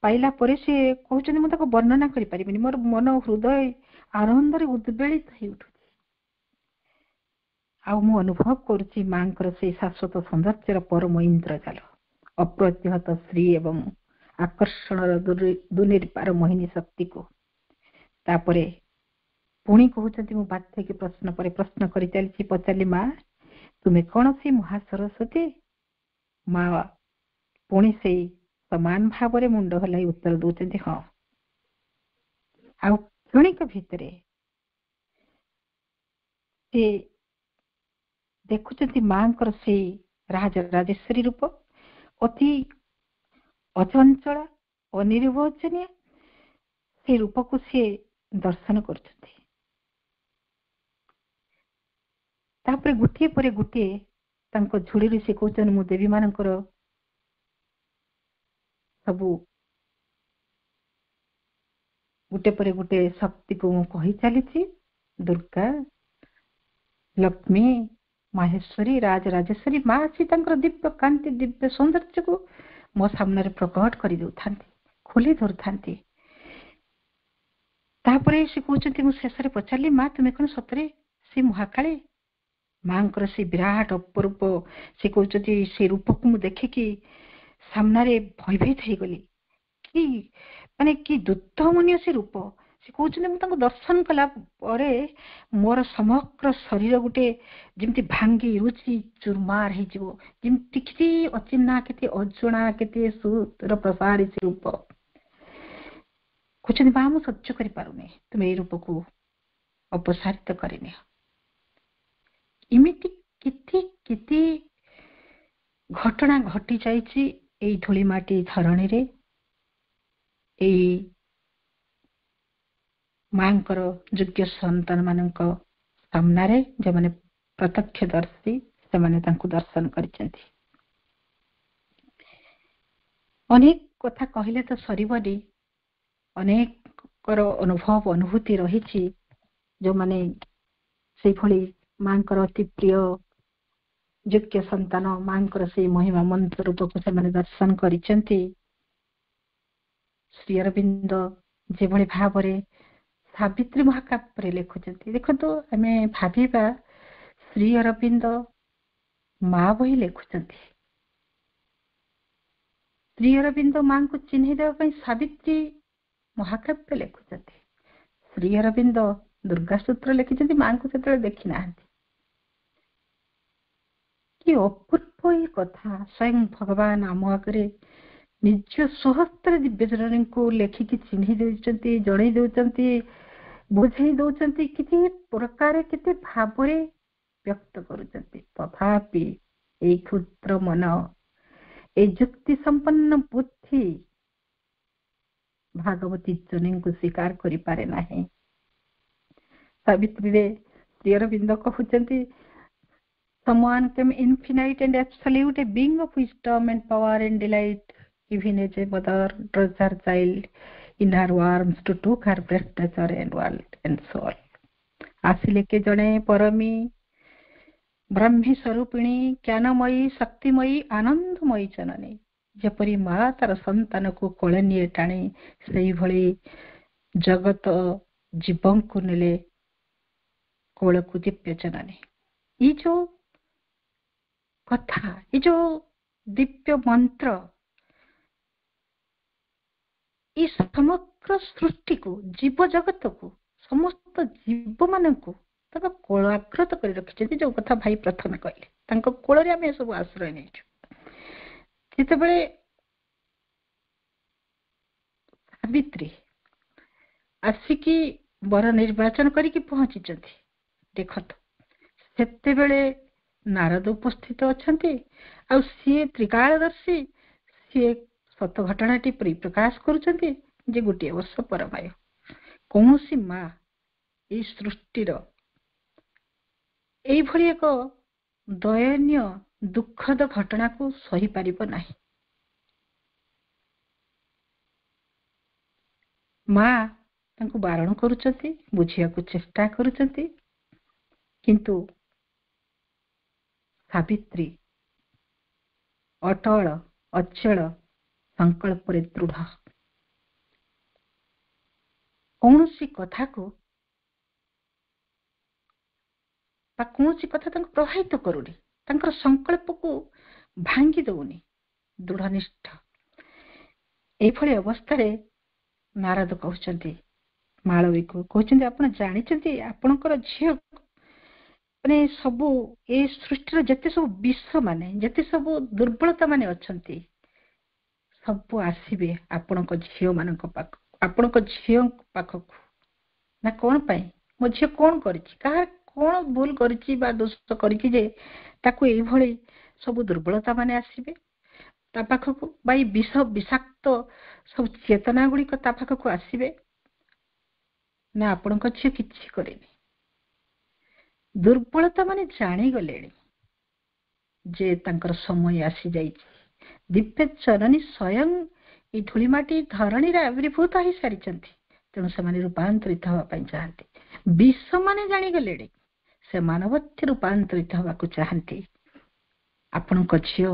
ପାଇଲା ପରେ ସେ କହୁଛନ୍ତି ମୁଁ ତାକୁ ବର୍ଣ୍ଣନା କରିପାରିବିନି। ମୋର ମନ ହୃଦୟ ଆନନ୍ଦରେ ଉଦ୍ବେଳିତ ହେଇ ଉଠୁଛି। ଆଉ ମୁଁ ଅନୁଭବ କରୁଛି ମାଙ୍କର ସେଇ ଶାଶ୍ୱତ ସୌନ୍ଦର୍ଯ୍ୟର ପରମ ଇନ୍ଦ୍ରଜାଲ, ଅପ୍ରତିହତ ଶ୍ରୀ ଏବଂ ଆକର୍ଷଣର ଦୁର୍ନିର୍ବାର ମୋହିନୀ ଶକ୍ତିକୁ। ତାପରେ ପୁଣି କହୁଛନ୍ତି ମୁଁ ବାଧ୍ୟ ହେଇକି ପ୍ରଶ୍ନ ପରେ ପ୍ରଶ୍ନ କରି ଚାଲିଛି। ପଚାରିଲି ମା ତୁମେ କଣ ସେ ମହାସରସ୍ୱତୀ? ମା ପୁଣି ସେଇ ସମାନ ଭାବରେ ମୁଣ୍ଡ ହଲାଇ ଉତ୍ତର ଦଉଛନ୍ତି ହଁ। ଆଉ କ୍ଷଣିକ ଭିତରେ ସେ ଦେଖୁଛନ୍ତି ମାଙ୍କର ସେଇ ରାଜେଶ୍ୱରୀ ରୂପ ଅତି ଅଚଞ୍ଚଳ ଅନିର୍ବଚନୀୟ ସେ ରୂପକୁ ସିଏ ଦର୍ଶନ କରୁଛନ୍ତି। ତାପରେ ଗୋଟିଏ ପରେ ଗୋଟିଏ ତାଙ୍କ ଝୁଳିରୁ ସେ କହୁଛନ୍ତି ମୁଁ ଦେବୀ ମାନଙ୍କର ସବୁ ଗୋଟେ ପରେ ଗୋଟେ ଶକ୍ତିକୁ ମୁଁ କହି ଚାଲିଛି। ଦୁର୍ଗା, ଲକ୍ଷ୍ମୀ, ମାହେଶ୍ୱରୀ, ରାଜରାଜେଶ୍ୱରୀ ମା ଆସି ତାଙ୍କର ଦିବ୍ୟ କାନ୍ତି ଦିବ୍ୟ ସୌନ୍ଦର୍ଯ୍ୟକୁ ମୋ ସାମ୍ନାରେ ପ୍ରକଟ କରିଦେଉଥାନ୍ତି, ଖୋଲି ଧରୁଥାନ୍ତି। ତାପରେ ସେ କହୁଛନ୍ତି ମୁଁ ଶେଷରେ ପଚାରିଲି ମା ତୁମେ କଣ ସତରେ ସେ ମହାକାଳୀ? ମାଙ୍କର ସେ ବିରାଟ ଅପରୂପ ସେ କହୁଛନ୍ତି ସେ ରୂପକୁ ମୁଁ ଦେଖିକି ସାମ୍ନାରେ ଭୟଭୀତ ହେଇଗଲି। କି ଦୁର୍ଦ୍ଦମନୀୟ ସେ ରୂପ। ସେ କହୁଛନ୍ତି ମୁଁ ତାଙ୍କୁ ଦର୍ଶନ କଲା ପରେ ମୋର ସମଗ୍ର ଶରୀର ଗୋଟେ ଯେମିତି ଭାଙ୍ଗି ରୁଚି ଚୁରମାର ହେଇଯିବ। ଯେମିତି କେତେ ଅଚିହ୍ନା କେତେ ଅଜଣା କେତେ ସୁର ପ୍ରସାରୀ ସେ ରୂପ। କହୁଛନ୍ତି ମା ମୁଁ ସହ୍ୟ କରିପାରୁନି, ତୁମେ ଏଇ ରୂପକୁ ଅପସାରିତ କରିନିଅ। ଏମିତି କେତେ କେତେ ଘଟଣା ଘଟି ଯାଇଛି ଏଇ ଧୂଳିମାଟି ଧରଣୀରେ। ଏଇ ମାଙ୍କର ଯୋଗ୍ୟ ସନ୍ତାନ ମାନଙ୍କ ସାମ୍ନାରେ ଯେଉଁମାନେ ପ୍ରତ୍ୟକ୍ଷଦର୍ଶୀ ସେମାନେ ତାଙ୍କୁ ଦର୍ଶନ କରିଛନ୍ତି। ଅନେକ କଥା କହିଲେ ତ ସରିବନି। ଅନେକଙ୍କର ଅନୁଭବ ଅନୁଭୂତି ରହିଛି ଯୋଉମାନେ ସେଇଭଳି ମାଙ୍କର ଅତି ପ୍ରିୟ ଯୋଗ୍ୟ ସନ୍ତାନ ମାଙ୍କର ସେଇ ମହିମା ମନ୍ତ୍ର ରୂପକୁ ସେମାନେ ଦର୍ଶନ କରିଛନ୍ତି। ଶ୍ରୀ ଅରବିନ୍ଦ ଯେଭଳି ଭାବରେ ସାବିତ୍ରୀ ମହାକାବ୍ୟରେ ଲେଖୁଛନ୍ତି, ଦେଖନ୍ତୁ ଆମେ ଭାବିବା ଶ୍ରୀ ଅରବିନ୍ଦ ମା ବହି ଲେଖୁଛନ୍ତି। ଶ୍ରୀ ଅରବିନ୍ଦ ମାଙ୍କୁ ଚିହ୍ନି ଦେବା ପାଇଁ ସାବିତ୍ରୀ ମହାକାବ୍ୟ ଲେଖୁଛନ୍ତି। ଶ୍ରୀ ଅରବିନ୍ଦ ଦୁର୍ଗା ସୂତ୍ର ଲେଖିଛନ୍ତି, ମାଙ୍କୁ ସେତେବେଳେ ଦେଖି ନାହାନ୍ତି। କି ଅପୂର୍ବ ଏ କଥା! ସ୍ୱୟଂ ଭଗବାନ ଆମ ଆଗରେ ନିଜ ସ୍ୱହସ୍ତରେ ଦିବ୍ୟଚରଣୀଙ୍କୁ ଲେଖିକି ଚିହ୍ନି ଦେଉଛନ୍ତି, ଜଣେଇ ଦେଉଛନ୍ତି, ବୁଝେଇ ଦେଉଛନ୍ତି, କେତେ ପ୍ରକାରେ କେତେ ଭାବରେ ବ୍ୟକ୍ତ କରୁଛନ୍ତି। ତଥାପି ଏଇ କ୍ଷୁଦ୍ର ମନ, এই ଯୁକ୍ତି ସମ୍ପନ୍ନ ବୁଦ୍ଧି ଭାଗବତୀ ଜନୀଙ୍କୁ ସ୍ୱୀକାର କରିପାରେ ନାହିଁ। ସାବିତ୍ରୀରେ ଶ୍ରୀ ଅରବିନ୍ଦ କହୁଛନ୍ତି, someone came infinite and absolute, a being of wisdom and power and delight, even as a mother draws her child in her arms to took her breast nature and world and soul. ଆସିଲେ କେ ଜଣେ ପରମୀ ବ୍ରହ୍ମୀ ସ୍ୱରୂପିଣୀ, ଜ୍ଞାନମୟୀ, ଶକ୍ତିମୟୀ, ଆନନ୍ଦମୟୀ ଜନନୀ। ଯେପରି ମା ତାର ସନ୍ତାନକୁ କୋଳେ ନିଏ ଟାଣି, ସେଇଭଳି ଜଗତ ଜୀବଙ୍କୁ ନେଲେ କୋଳକୁ ଦିବ୍ୟ ଜନନୀ। ଏଇ ଯୋଉ କଥା, ଏ ଯୋଉ ଦିବ୍ୟ ମନ୍ତ୍ର, এই ସମଗ୍ର ସୃଷ୍ଟିକୁ, ଜୀବ ଜଗତକୁ, ସମସ୍ତ ଜୀବ ମାନଙ୍କୁ ତାଙ୍କ କୋଳାଗ୍ରତ କରି ରଖିଛନ୍ତି। ଯୋଉ କଥା ଭାଇ ପ୍ରଥମେ କହିଲେ, ତାଙ୍କ କୋଳରେ ଆମେ ସବୁ ଆଶ୍ରୟ ନେଇଛୁ। ଯେତେବେଳେ ସାବିତ୍ରୀ ଆସିକି ବର ନିର୍ବାଚନ କରିକି ପହଞ୍ଚିଛନ୍ତି, ଦେଖନ୍ତୁ ସେତେବେଳେ ନାରଦ ଉପସ୍ଥିତ ଅଛନ୍ତି। ଆଉ ସିଏ ତ୍ରିକାଳଦର୍ଶୀ, ସିଏ ସତ ଘଟଣାଟି ପରିପ୍ରକାଶ କରୁଛନ୍ତି ଯେ ଗୋଟିଏ ବର୍ଷ ପରମାୟ କୌଣସି ମା ଏଇ ସୃଷ୍ଟିର ଏଇଭଳି ଏକ ଦୟନୀୟ ଦୁଃଖଦ ଘଟଣାକୁ ସହିପାରିବ ନାହିଁ। ମା ତାଙ୍କୁ ବାରଣ କରୁଛନ୍ତି, ବୁଝିବାକୁ ଚେଷ୍ଟା କରୁଛନ୍ତି, କିନ୍ତୁ ସାବିତ୍ରୀ ଅଟଳ ଅଚଳ ସଂକଳ୍ପରେ ଦୃଢ଼। କୌଣସି କଥାକୁ ବା କୌଣସି କଥା ତାଙ୍କୁ ପ୍ରଭାବିତ କରୁନି, ତାଙ୍କର ସଂକଳ୍ପକୁ ଭାଙ୍ଗି ଦଉନି, ଦୃଢ଼ ନିଷ୍ଠ। ଏଇଭଳି ଅବସ୍ଥାରେ ନାରଦ କହୁଛନ୍ତି, ମାଳବୀକୁ କହୁଛନ୍ତି, ଆପଣ ଜାଣିଛନ୍ତି ଆପଣଙ୍କର ଝିଅ ମାନେ ସବୁ ଏ ସୃଷ୍ଟିର ଯେତେ ସବୁ ବିଷ ମାନେ, ଯେତେ ସବୁ ଦୁର୍ବଳତା ମାନେ ଅଛନ୍ତି, ସବୁ ଆସିବେ ଆପଣଙ୍କ ଝିଅ ମାନଙ୍କ ପାଖକୁ, ଆପଣଙ୍କ ଝିଅଙ୍କ ପାଖକୁ। ନା କଣ ପାଇଁ? ମୋ ଝିଅ କଣ କରିଛି, କାହାର କଣ ଭୁଲ କରିଛି ବା ଦୋଷ କରିଛି ଯେ ତାକୁ ଏଇଭଳି ସବୁ ଦୁର୍ବଳତା ମାନେ ଆସିବେ ତା ପାଖକୁ, ବା ଏଇ ବିଷ ବିଷାକ୍ତ ସବୁ ଚେତନା ଗୁଡିକ ତା ପାଖକୁ ଆସିବେ? ନା ଆପଣଙ୍କ ଝିଅ କିଛି କରେନି। ଦୁର୍ବଳତା ମାନେ ଜାଣିଗଲେଣି ଯେ ତାଙ୍କର ସମୟ ଆସିଯାଇଛି। ଦିବ୍ୟ ଚରଣୀ ସ୍ୱୟଂ এই ଧୂଳିମାଟି ଧରଣୀରେ ଆବିର୍ଭୂତ ହେଇସାରିଛନ୍ତି, ତେଣୁ ସେମାନେ ରୂପାନ୍ତରିତ ହେବା ପାଇଁ ଚାହାନ୍ତି। ବିଶ୍ୱମାନେ ଜାଣିଗଲେଣି, ସେ ମାନବତ୍ୟ ରୂପାନ୍ତରିତ ହେବାକୁ ଚାହାନ୍ତି। ଆପଣଙ୍କ ଝିଅ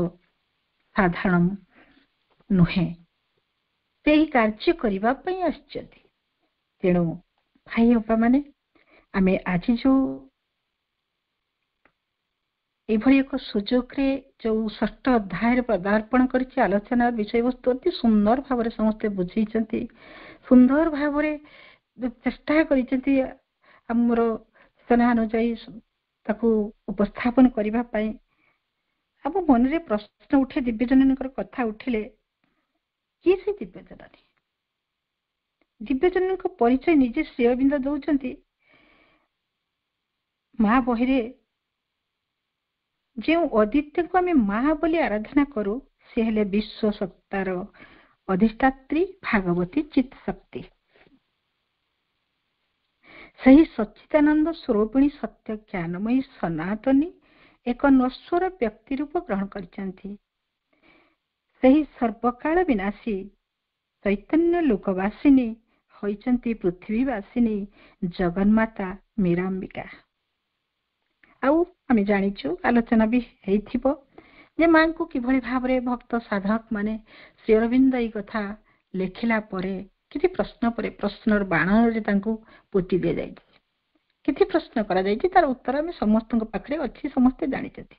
ସାଧାରଣ ନୁହେଁ, ସେହି କାର୍ଯ୍ୟ କରିବା ପାଇଁ ଆସିଛନ୍ତି। ତେଣୁ ଭାଇ ଅପା ମାନେ, ଆମେ ଆଜି ଯୋଉ ଏଭଳି ଏକ ସୁଯୋଗରେ ଯୋଉ ଷଷ୍ଠ ଅଧ୍ୟାୟରେ ପଦାର୍ପଣ କରିଛି, ଆଲୋଚନାର ବିଷୟବସ୍ତୁ ଅତି ସୁନ୍ଦର ଭାବରେ ସମସ୍ତେ ବୁଝେଇଛନ୍ତି, ସୁନ୍ଦର ଭାବରେ ଚେଷ୍ଟା କରିଛନ୍ତି ଆମର ସୂଚନା ଅନୁଯାୟୀ ତାକୁ ଉପସ୍ଥାପନ କରିବା ପାଇଁ। ଆମ ମନରେ ପ୍ରଶ୍ନ ଉଠେ, ଦିବ୍ୟଜନନୀଙ୍କର କଥା ଉଠିଲେ, କିଏ ସେ ଦିବ୍ୟଜନନୀ? ଦିବ୍ୟଜନନୀଙ୍କ ପରିଚୟ ନିଜେ ଶ୍ରୀ ଅରବିନ୍ଦ ଦଉଛନ୍ତି। ମା ବହିରେ ଯେଉଁ ଅଦିତ୍ୟକୁ ଆମେ ମା ବୋଲି ଆରାଧନା କରୁ, ସେ ହେଲେ ବିଶ୍ୱ ସତ୍ତାର ଅଧିଷ୍ଠାତ୍ରୀ ଭାଗବତୀ ଚିତ୍ ଶକ୍ତି। ସେହି ସଚ୍ଚିଦାନନ୍ଦ ସ୍ୱରୂପିଣୀ ସତ୍ୟ ଜ୍ଞାନମୟୀ ସନାତନୀ ଏକ ନଶ୍ୱର ବ୍ୟକ୍ତି ରୂପ ଗ୍ରହଣ କରିଛନ୍ତି। ସେହି ସର୍ବକାଳ ବିନାଶୀ ଚୈତନ୍ୟ ଲୋକବାସିନୀ ହୋଇଛନ୍ତି ପୃଥିବୀବାସିନୀ ଜଗନ୍ମାତା ମୀରାମ୍ବିକା। ଆଉ ଆମେ ଜାଣିଛୁ, ଆଲୋଚନା ବି ହେଇଥିବ ଯେ ମାଙ୍କୁ କିଭଳି ଭାବରେ ଭକ୍ତ ସାଧକ ମାନେ ଶ୍ରୀ ଅରବିନ୍ଦ ଏଇ କଥା ଲେଖିଲା ପରେ କିଛି ପ୍ରଶ୍ନ ପରେ ପ୍ରଶ୍ନର ବାଣରେ ତାଙ୍କୁ ପୋତି ଦିଆଯାଇଛି, କିଛି ପ୍ରଶ୍ନ କରାଯାଇଛି, ତାର ଉତ୍ତର ଆମେ ସମସ୍ତଙ୍କ ପାଖରେ ଅଛି, ସମସ୍ତେ ଜାଣିଛନ୍ତି।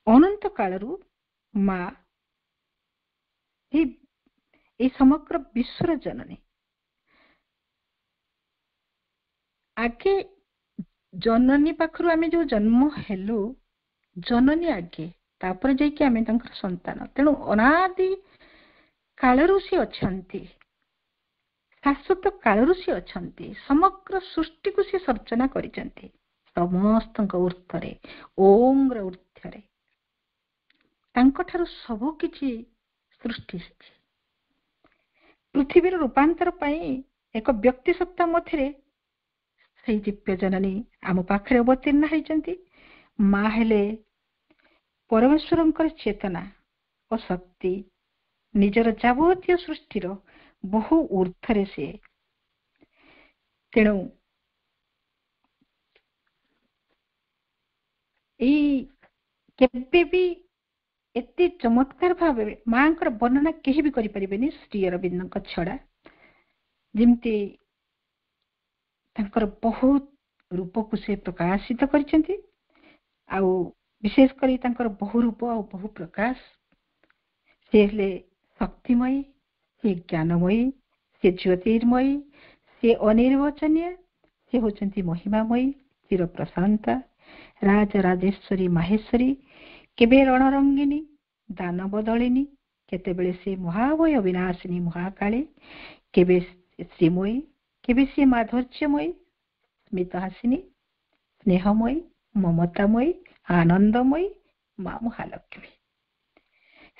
ଅନନ୍ତ କାଳରୁ ମା এই সমগ্র বিশ্বর জননী। আগে ଜନନୀ ପାଖରୁ ଆମେ ଯୋଉ ଜନ୍ମ ହେଲୁ, ଜନନୀ ଆଗେ, ତାପରେ ଯାଇକି ଆମେ ତାଙ୍କର ସନ୍ତାନ। ତେଣୁ ଅନାଦି କାଳରୁ ସେ ଅଛନ୍ତି, ଶାଶ୍ୱତ କାଳରୁ ସେ ଅଛନ୍ତି, ସମଗ୍ର ସୃଷ୍ଟିକୁ ସେ ସର୍ଜନା କରିଛନ୍ତି ସମସ୍ତଙ୍କ ଉର୍ଦ୍ଧ୍ୱରେ, ଓମ୍ର ଉର୍ଦ୍ଧ୍ୱରେ। ତାଙ୍କଠାରୁ ସବୁ କିଛି ସୃଷ୍ଟି ହେଇଛି। ପୃଥିବୀର ରୂପାନ୍ତର ପାଇଁ ଏକ ବ୍ୟକ୍ତି ସତ୍ତା ମଧ୍ୟରେ ସେଇ ଦିବ୍ୟ ଜନନୀ ଆମ ପାଖରେ ଅବତୀର୍ଣ୍ଣ ହେଇଛନ୍ତି। ମା ହେଲେ ପରମେଶ୍ୱରଙ୍କର ଚେତନା ଓ ଶକ୍ତି, ନିଜର ଯାବତୀୟ ସୃଷ୍ଟିର ବହୁ ଊର୍ଦ୍ଧ୍ୱରେ ସେ। ତେଣୁ ଏଇ କେବେ ବି ଏତେ ଚମତ୍କାର ଭାବରେ ମାଙ୍କର ବର୍ଣ୍ଣନା କେହି ବି କରିପାରିବେନି ଶ୍ରୀ ଅରବିନ୍ଦଙ୍କ ଛଡା। ଯେମିତି ତାଙ୍କର ବହୁତ ରୂପକୁ ସେ ପ୍ରକାଶିତ କରିଛନ୍ତି, ଆଉ ବିଶେଷ କରି ତାଙ୍କର ବହୁ ରୂପ ଆଉ ବହୁ ପ୍ରକାଶ। ସେ ହେଲେ ଶକ୍ତିମୟୀ, ସେ ଜ୍ଞାନମୟୀ, ସେ ଜ୍ୟୋତିର୍ମୟୀ, ସେ ଅନିର୍ବଚନୀୟ, ସେ ହେଉଛନ୍ତି ମହିମାମୟୀ, ଚିରପ୍ରଶାନ୍ତା, ରାଜରାଜେଶ୍ୱରୀ ମାହେଶ୍ୱରୀ, କେବେ ରଣରଙ୍ଗିନୀ, ଦାନବ ଦଳିନୀ, କେତେବେଳେ ସେ ମହାଭୟ ବିନାଶିନୀ ମହାକାଳୀ, କେବେ ଶ୍ରୀମୟୀ, କେବେ ସେ ମାଧୁର୍ଯ୍ୟମୟୀ, ସ୍ମିତହାସିନୀ, ସ୍ନେହମୟୀ, ମମତାମୟୀ, ଆନନ୍ଦମୟୀ, ମା ମହାଲକ୍ଷ୍ମୀ।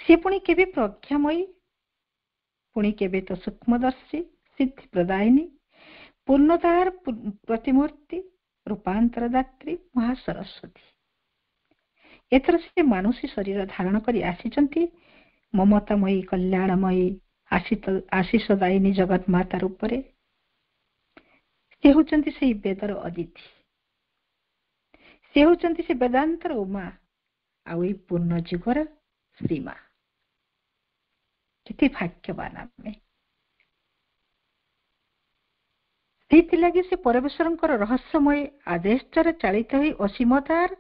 ସେ ପୁଣି କେବେ ପ୍ରଜ୍ଞାମୟୀ, ପୁଣି କେବେ ତ ସୂକ୍ଷ୍ମଦର୍ଶୀ, ସିଦ୍ଧି ପ୍ରଦାୟିନୀ, ପୂର୍ଣ୍ଣତାର ପ୍ରତିମୂର୍ତ୍ତି, ରୂପାନ୍ତର ଦାତ୍ରୀ, ମହାସରସ୍ୱତୀ। ଏଥର ସେ ମାନୁଷୀ ଶରୀର ଧାରଣ କରି ଆସିଛନ୍ତି ମମତାମୟୀ, କଲ୍ୟାଣମୟୀ, ଆଶିଷଦାୟିନୀ ଜଗନ୍ମାତା ରୂପରେ। ସେ ହେଉଛନ୍ତି ସେଇ ବେଦର ଅଦିତି, ସେ ହେଉଛନ୍ତି ସେ ବେଦାନ୍ତର ଉମା, ଆଉ ଏଇ ପୂର୍ଣ୍ଣ ଯୁଗର ଶ୍ରୀମା। କେତେ ଭାଗ୍ୟବାନ ଆମେ। ସେଇଥିଲାଗି ସେ ପରମେଶ୍ୱରଙ୍କର ରହସ୍ୟମୟ ଆଦେଶରେ ଚାଳିତ ହୋଇ ଅସୀମତାର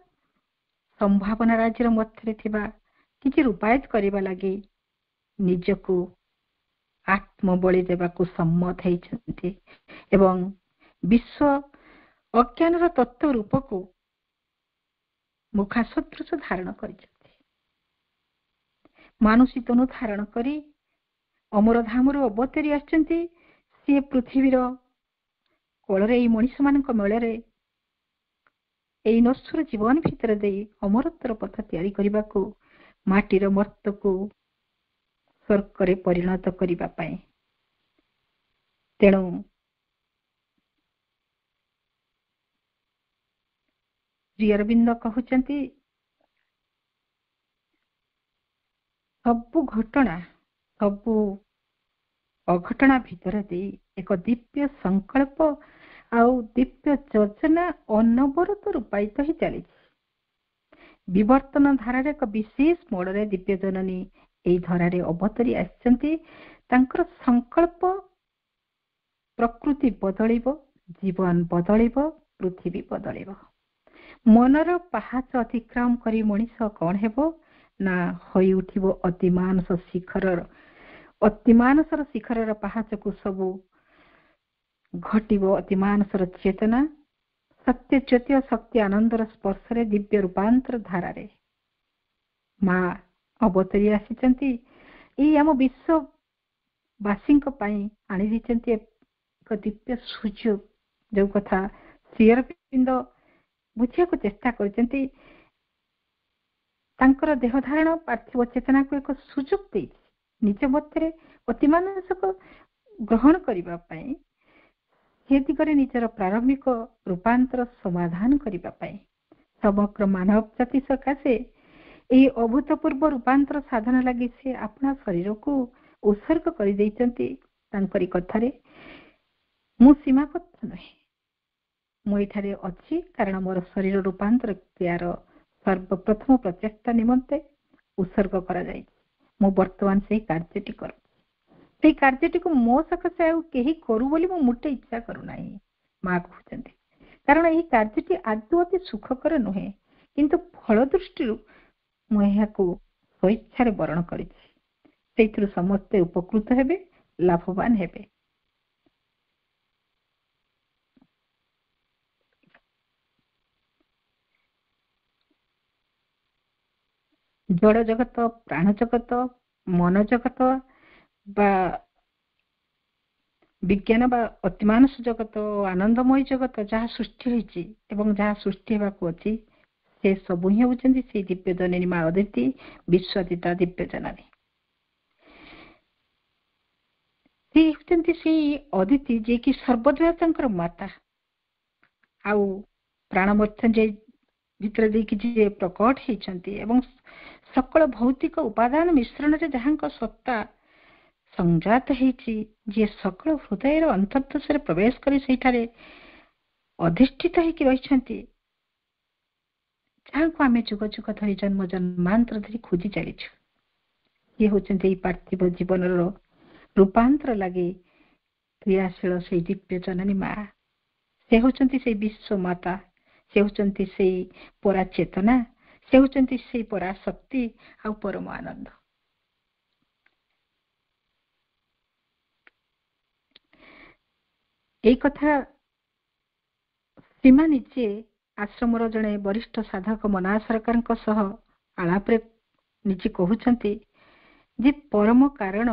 ସମ୍ଭାବନା ରାଜ୍ୟର ମଧ୍ୟରେ ଥିବା କିଛି ରୂପାୟିତ କରିବା ଲାଗି ନିଜକୁ ଆତ୍ମବଳି ଦେବାକୁ ସମ୍ମତ ହେଇଛନ୍ତି ଏବଂ ବିଶ୍ୱ ଅଜ୍ଞାନର ତତ୍ତ୍ୱ ରୂପକୁ ମୁଖା ସଦୃଶ ଧାରଣ କରିଛନ୍ତି। ମାନୁଷୀ ତନୁ ଧାରଣ କରି ଅମରଧାମରୁ ଅବତରି ଆସିଛନ୍ତି। ସିଏ ପୃଥିବୀର କୋଳରେ ଏଇ ମଣିଷମାନଙ୍କ ମେଳରେ ଏଇ ନଶ୍ୱର ଜୀବନ ଭିତରେ ଦେଇ ଅମରତ୍ୱର ପଥ ତିଆରି କରିବାକୁ, ମାଟିର ମର୍ତ୍ତକୁ ସ୍ୱର୍ଗରେ ପରିଣତ କରିବା ପାଇଁ। ତେଣୁ ଶ୍ରୀ ଅରବିନ୍ଦ କହୁଛନ୍ତି, ସବୁ ଘଟଣା, ସବୁ ଅଘଟଣା ଭିତରେ ଦେଇ ଏକ ଦିବ୍ୟ ସଂକଳ୍ପ ଆଉ ଦିବ୍ୟ ଯୋଜନା ଅନବରତ ରୂପାୟିତ ହିଁ ଚାଲିଛି। ବିବର୍ତ୍ତନ ଧାରାରେ ଏକ ବିଶେଷ ମୋଡରେ ଦିବ୍ୟ ଜନନୀ ଏଇ ଧରାରେ ଅବତରି ଆସିଛନ୍ତି। ତାଙ୍କର ସଂକଳ୍ପ ପ୍ରକୃତି ବଦଳିବ, ଜୀବନ ବଦଳିବ, ପୃଥିବୀ ବଦଳିବ। ମନର ପାହାଚ ଅତିକ୍ରମ କରି ମଣିଷ କଣ ହେବ ନା ହୋଇ ଉଠିବ ଅତିମାନସର ଶିଖରର ପାହାଚକୁ ସବୁ ଘଟିବ ଅତିମାନସର ଚେତନା, ସତ୍ୟ ଜ୍ୟୋତି ଓ ଶକ୍ତି ଆନନ୍ଦର ସ୍ପର୍ଶରେ ଦିବ୍ୟ ରୂପାନ୍ତର ଧାରାରେ ମା ଅବତରି ଆସିଛନ୍ତି। ଏଇ ଆମ ବିଶ୍ୱବାସୀଙ୍କ ପାଇଁ ଆଣି ଦେଇଛନ୍ତି ଏକ ଦିବ୍ୟ ସୁଯୋଗ, ଯୋଉ କଥା ଶ୍ରୀ ଅରବିନ୍ଦ ବୁଝିବାକୁ ଚେଷ୍ଟା କରିଛନ୍ତି। ତାଙ୍କର ଦେହ ଧାରଣ ପାର୍ଥିବ ଚେତନାକୁ ଏକ ସୁଯୋଗ ଦେଇଛି ନିଜ ମଧ୍ୟରେ ଅତିମାନସକୁ ଗ୍ରହଣ କରିବା ପାଇଁ, ସେ ଦିଗରେ ନିଜର ପ୍ରାରମ୍ଭିକ ରୂପାନ୍ତର ସମାଧାନ କରିବା ପାଇଁ। ସମଗ୍ର ମାନବ ଜାତି ସକାଶେ ଏହି ଅଭୂତପୂର୍ବ ରୂପାନ୍ତର ସାଧନ ଲାଗି ସେ ଆପଣା ଶରୀରକୁ ଉତ୍ସର୍ଗ କରିଦେଇଛନ୍ତି। ତାଙ୍କରି କଥାରେ, ମୁଁ ସୀମାବଦ୍ଧ ନୁହେଁ, ମୁଁ ଏଠାରେ ଅଛି କାରଣ ମୋର ଶରୀର ରୂପାନ୍ତର କ୍ରିୟାର ସର୍ବପ୍ରଥମ ପ୍ରଚେଷ୍ଟା ନିମନ୍ତେ ଉତ୍ସର୍ଗ କରାଯାଇଛି। ମୁଁ ବର୍ତ୍ତମାନ ସେଇ କାର୍ଯ୍ୟଟି କରୁଛି। ସେଇ କାର୍ଯ୍ୟଟିକୁ ମୋ ସକାଶେ ଆଉ କେହି କରୁ ବୋଲି ମୁଁ ମୋଟେ ଇଚ୍ଛା କରୁନାହିଁ, ମା କହୁଛନ୍ତି। କାରଣ ଏହି କାର୍ଯ୍ୟଟି ଆଦୌ ଅତି ସୁଖକର ନୁହେଁ, କିନ୍ତୁ ଫଳ ଦୃଷ୍ଟିରୁ ମୁଁ ଏହାକୁ ସ୍ୱଇଚ୍ଛାରେ ବରଣ କରିଛି। ସେଇଥିରୁ ସମସ୍ତେ ଉପକୃତ ହେବେ, ଲାଭବାନ ହେବେ। ଜଡ଼ ଜଗତ, ପ୍ରାଣ ଜଗତ, ମନ ଜଗତ ବା ବିଜ୍ଞାନ ବା ଅତିମାନସ ଜଗତ, ଆନନ୍ଦମୟ ଜଗତ ଯାହା ସୃଷ୍ଟି ହୋଇଛି ଏବଂ ଯାହା ସୃଷ୍ଟି ହେବାକୁ ଅଛି, ସେ ସବୁ ହିଁ ହେଉଛନ୍ତି ସେଇ ଦିବ୍ୟ ଜନନୀ ମା ଅଦିତି, ବିଶ୍ୱାଦିତା ଦିବ୍ୟ ଜନନୀ। ସେ ହେଉଛନ୍ତି ସେଇ ଅଦିତି ଯିଏକି ସର୍ବଦେବତାଙ୍କର ମାତା, ଆଉ ପ୍ରାଣ ମର୍ତ୍ତ୍ୟ ଭିତରେ ଦେଇକି ଯିଏ ପ୍ରକଟ ହେଇଛନ୍ତି ଏବଂ ସକଳ ଭୌତିକ ଉପାଦାନ ମିଶ୍ରଣରେ ଯାହାଙ୍କ ସତ୍ତା ସଂଜାତ ହେଇଛି, ଯିଏ ସକଳ ହୃଦୟର ଅନ୍ତର୍ଦେଶରେ ପ୍ରବେଶ କରି ସେଇଠାରେ ଅଧିଷ୍ଠିତ ହେଇକି ରହିଛନ୍ତି, ଯାହାକୁ ଆମେ ଯୁଗ ଯୁଗ ଧରି ଜନ୍ମ ଜନ୍ମାନ୍ତର ଧରି ଖୋଜି ଚାଲିଛୁ। ଇଏ ହେଉଛନ୍ତି ଏଇ ପାର୍ଥିବ ଜୀବନର ରୂପାନ୍ତର ଲାଗି କ୍ରିୟାଶୀଳ ସେଇ ଦିବ୍ୟ ଜନନୀ ମା। ସେ ହେଉଛନ୍ତି ସେଇ ବିଶ୍ୱ ମାତା, ସେ ହେଉଛନ୍ତି ସେଇ ପରା ଚେତନା, ସେ ହେଉଛନ୍ତି ସେଇ ପରାଶକ୍ତି ଆଉ ପରମ ଆନନ୍ଦ। এই କଥା ସୀମା ନିଜେ ଆଶ୍ରମର ଜଣେ ବରିଷ୍ଠ ସାଧକ ମନା ସରକାରଙ୍କ ସହ ଆଳାପରେ ନିଜେ କହୁଛନ୍ତି ଯେ ପରମ କାରଣ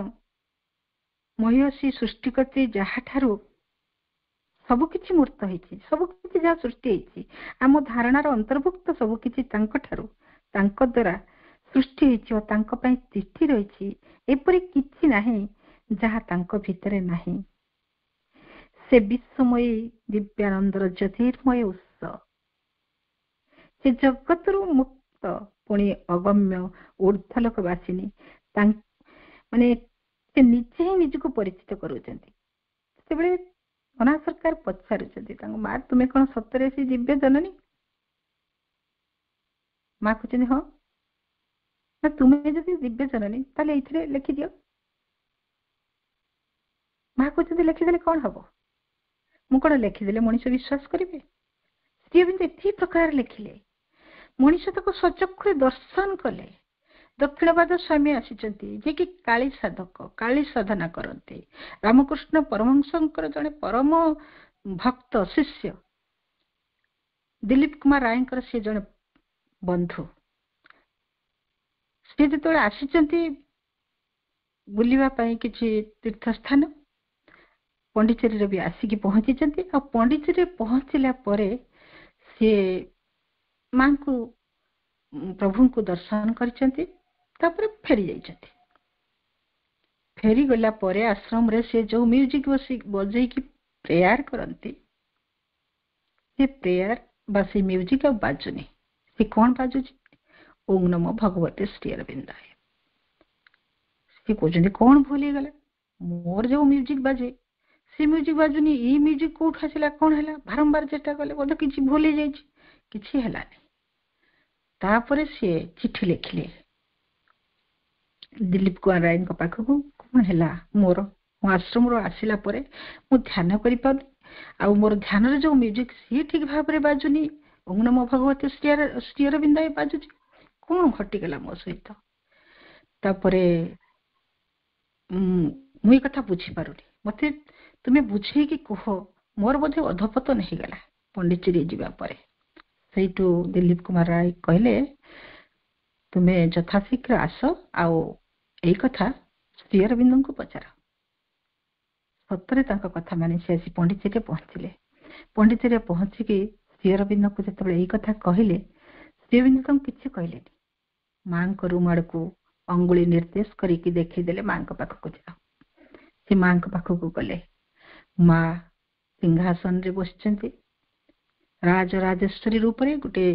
ମହିଷୀ ସୃଷ୍ଟିକର୍ତ୍ରୀ ଯାହାଠାରୁ ସବୁକିଛି ମୂର୍ତ୍ତ ହେଇଛି, ସବୁକିଛି ଯାହା ସୃଷ୍ଟି ହେଇଛି, ଆମ ଧାରଣାର ଅନ୍ତର୍ଭୁକ୍ତ ସବୁକିଛି ତାଙ୍କଠାରୁ, ତାଙ୍କ ଦ୍ୱାରା ସୃଷ୍ଟି ହେଇଛି ଓ ତାଙ୍କ ପାଇଁ ତିଷ୍ଠି ରହିଛି। ଏପରି କିଛି ନାହିଁ ଯାହା ତାଙ୍କ ଭିତରେ ନାହିଁ। ସେ ବିଶ୍ୱମୟୀ ଦିବ୍ୟାନନ୍ଦର ଜ୍ୟୋତିର୍ମୟ ଉତ୍ସ, ସେ ଜଗତରୁ ମୁକ୍ତ ପୁଣି ଅଗମ୍ୟ ଊର୍ଦ୍ଧ୍ୱଲୋକବାସିନୀ। ମାନେ ସେ ନିଜେ ହିଁ ନିଜକୁ ପରିଚିତ କରୁଛନ୍ତି। ସେତେବେଳେ ମନା ସରକାର ପଚାରୁଛନ୍ତି ତାଙ୍କ ମା, ତୁମେ କଣ ସତରେ ସେ ଦିବ୍ୟ ଜନନୀ? ମା କହୁଛନ୍ତି ହଁ। ନା ତୁମେ ଯଦି ଦିବ୍ୟ ଜନନୀ ତାହେଲେ ଏଇଥିରେ ଲେଖିଦିଅ। ମା କହୁଛନ୍ତି ଲେଖିଦେଲେ କଣ ହବ? ମୁଁ କଣ ଲେଖିଦେଲେ ମଣିଷ ବିଶ୍ୱାସ କରିବେ? ଶ୍ରୀ ଅରବିନ୍ଦ ଏଠି ପ୍ରକାର ଲେଖିଲେ, ମଣିଷ ତାକୁ ସଚକ୍ଷୁରେ ଦର୍ଶନ କଲେ। ଦକ୍ଷିଣବାଦ ସ୍ୱାମୀ ଆସିଛନ୍ତି, ଯିଏକି କାଳୀ ସାଧକ, କାଳୀ ସାଧନା କରନ୍ତି, ରାମକୃଷ୍ଣ ପରମହଂସଙ୍କର ଜଣେ ପରମ ଭକ୍ତ ଶିଷ୍ୟ, ଦିଲ୍ଲୀପ କୁମାର ରାୟଙ୍କର ସେ ଜଣେ ବନ୍ଧୁ। ସେ ଯେତେବେଳେ ଆସିଛନ୍ତି ବୁଲିବା ପାଇଁ କିଛି ତୀର୍ଥସ୍ଥାନ, ପଣ୍ଡିଚେରୀରେ ବି ଆସିକି ପହଞ୍ଚିଛନ୍ତି। ଆଉ ପଣ୍ଡିଚେରୀରେ ପହଞ୍ଚିଲା ପରେ ସେ ମାଙ୍କୁ ପ୍ରଭୁଙ୍କୁ ଦର୍ଶନ କରିଛନ୍ତି, ତାପରେ ଫେରି ଯାଇଛନ୍ତି। ଫେରିଗଲା ପରେ ଆଶ୍ରମରେ ସେ ଯୋଉ ମ୍ୟୁଜିକ ବଜେଇକି ପ୍ରେୟାର କରନ୍ତି, ସେ ପ୍ରେୟାର ବା ସେ ମ୍ୟୁଜିକ ଆଉ ବାଜୁନି। ସେ କଣ ବାଜୁଛି? ଓಂ ନମୋ ଭଗବତେ ଶ୍ରୀ ଅରବିନ୍ଦାୟ। ସେ କହୁଛନ୍ତି କଣ ଭୁଲ ହେଇଗଲା, ମୋର ଯୋଉ ମ୍ୟୁଜିକ ବାଜେ ସେ ମ୍ୟୁଜିକ ବାଜୁନି, ଏଇ ମ୍ୟୁଜିକ କୋଉଠୁ ଆସିଲା, କଣ ହେଲା? ବାରମ୍ବାର ଚେଷ୍ଟା କଲେ, ବୋଧେ କିଛି ଭୁଲ ହେଇଯାଇଛି, କିଛି ହେଲାନି। ତାପରେ ସେ ଚିଠି ଲେଖିଲେ ଦିଲ୍ଲୀପ କୁମାର ରାୟଙ୍କ ପାଖକୁ, କଣ ହେଲା ମୋର, ମୁଁ ଆଶ୍ରମରୁ ଆସିଲା ପରେ ମୁଁ ଧ୍ୟାନ କରିପାରୁନି, ଆଉ ମୋର ଧ୍ୟାନରେ ଯୋଉ ମ୍ୟୁଜିକ ସିଏ ଠିକ ଭାବରେ ବାଜୁନି, ଓಂ ନମୋ ଭଗବତେ ଶ୍ରୀ ଅରବିନ୍ଦାୟ ବାଜୁଛି, କଣ ଘଟିଗଲା ମୋ ସହିତ? ତାପରେ ମୁଁ ଏ କଥା ବୁଝିପାରୁନି, ମତେ ତୁମେ ବୁଝେଇକି କୁହ, ମୋର ବୋଧେ ଅଧପତନ ହେଇଗଲା ପଣ୍ଡିଚେରୀ ଯିବା ପରେ। ସେଇଠୁ ଦିଲ୍ଲୀପ କୁମାର ରାୟ କହିଲେ, ତୁମେ ଯଥାଶୀଘ୍ର ଆସ ଆଉ ଏଇ କଥା ଶ୍ରୀ ଅରବିନ୍ଦଙ୍କୁ ପଚାର। ସତରେ ତାଙ୍କ କଥା ମାନି ସେ ଆସି ପଣ୍ଡିଚେରୀରେ ପହଞ୍ଚିଲେ। ପଣ୍ଡିଚେରୀରେ ପହଞ୍ଚିକି ଶ୍ରୀ ଅରବିନ୍ଦଙ୍କୁ ଯେତେବେଳେ ଏଇ କଥା କହିଲେ, ଶ୍ରୀ ଅରବିନ୍ଦ ତାଙ୍କୁ କିଛି କହିଲେନି। ମାଙ୍କ ରୁମ୍ ଆଡକୁ ଅଙ୍ଗୁଳି ନିର୍ଦ୍ଦେଶ କରିକି ଦେଖେଇଦେଲେ, ମାଙ୍କ ପାଖକୁ ଯାଅ। ସେ ମାଙ୍କ ପାଖକୁ ଗଲେ। ମା ସିଂହାସନରେ ବସିଛନ୍ତି, ରାଜରାଜେଶ୍ୱରୀ ରୂପରେ ଗୋଟେ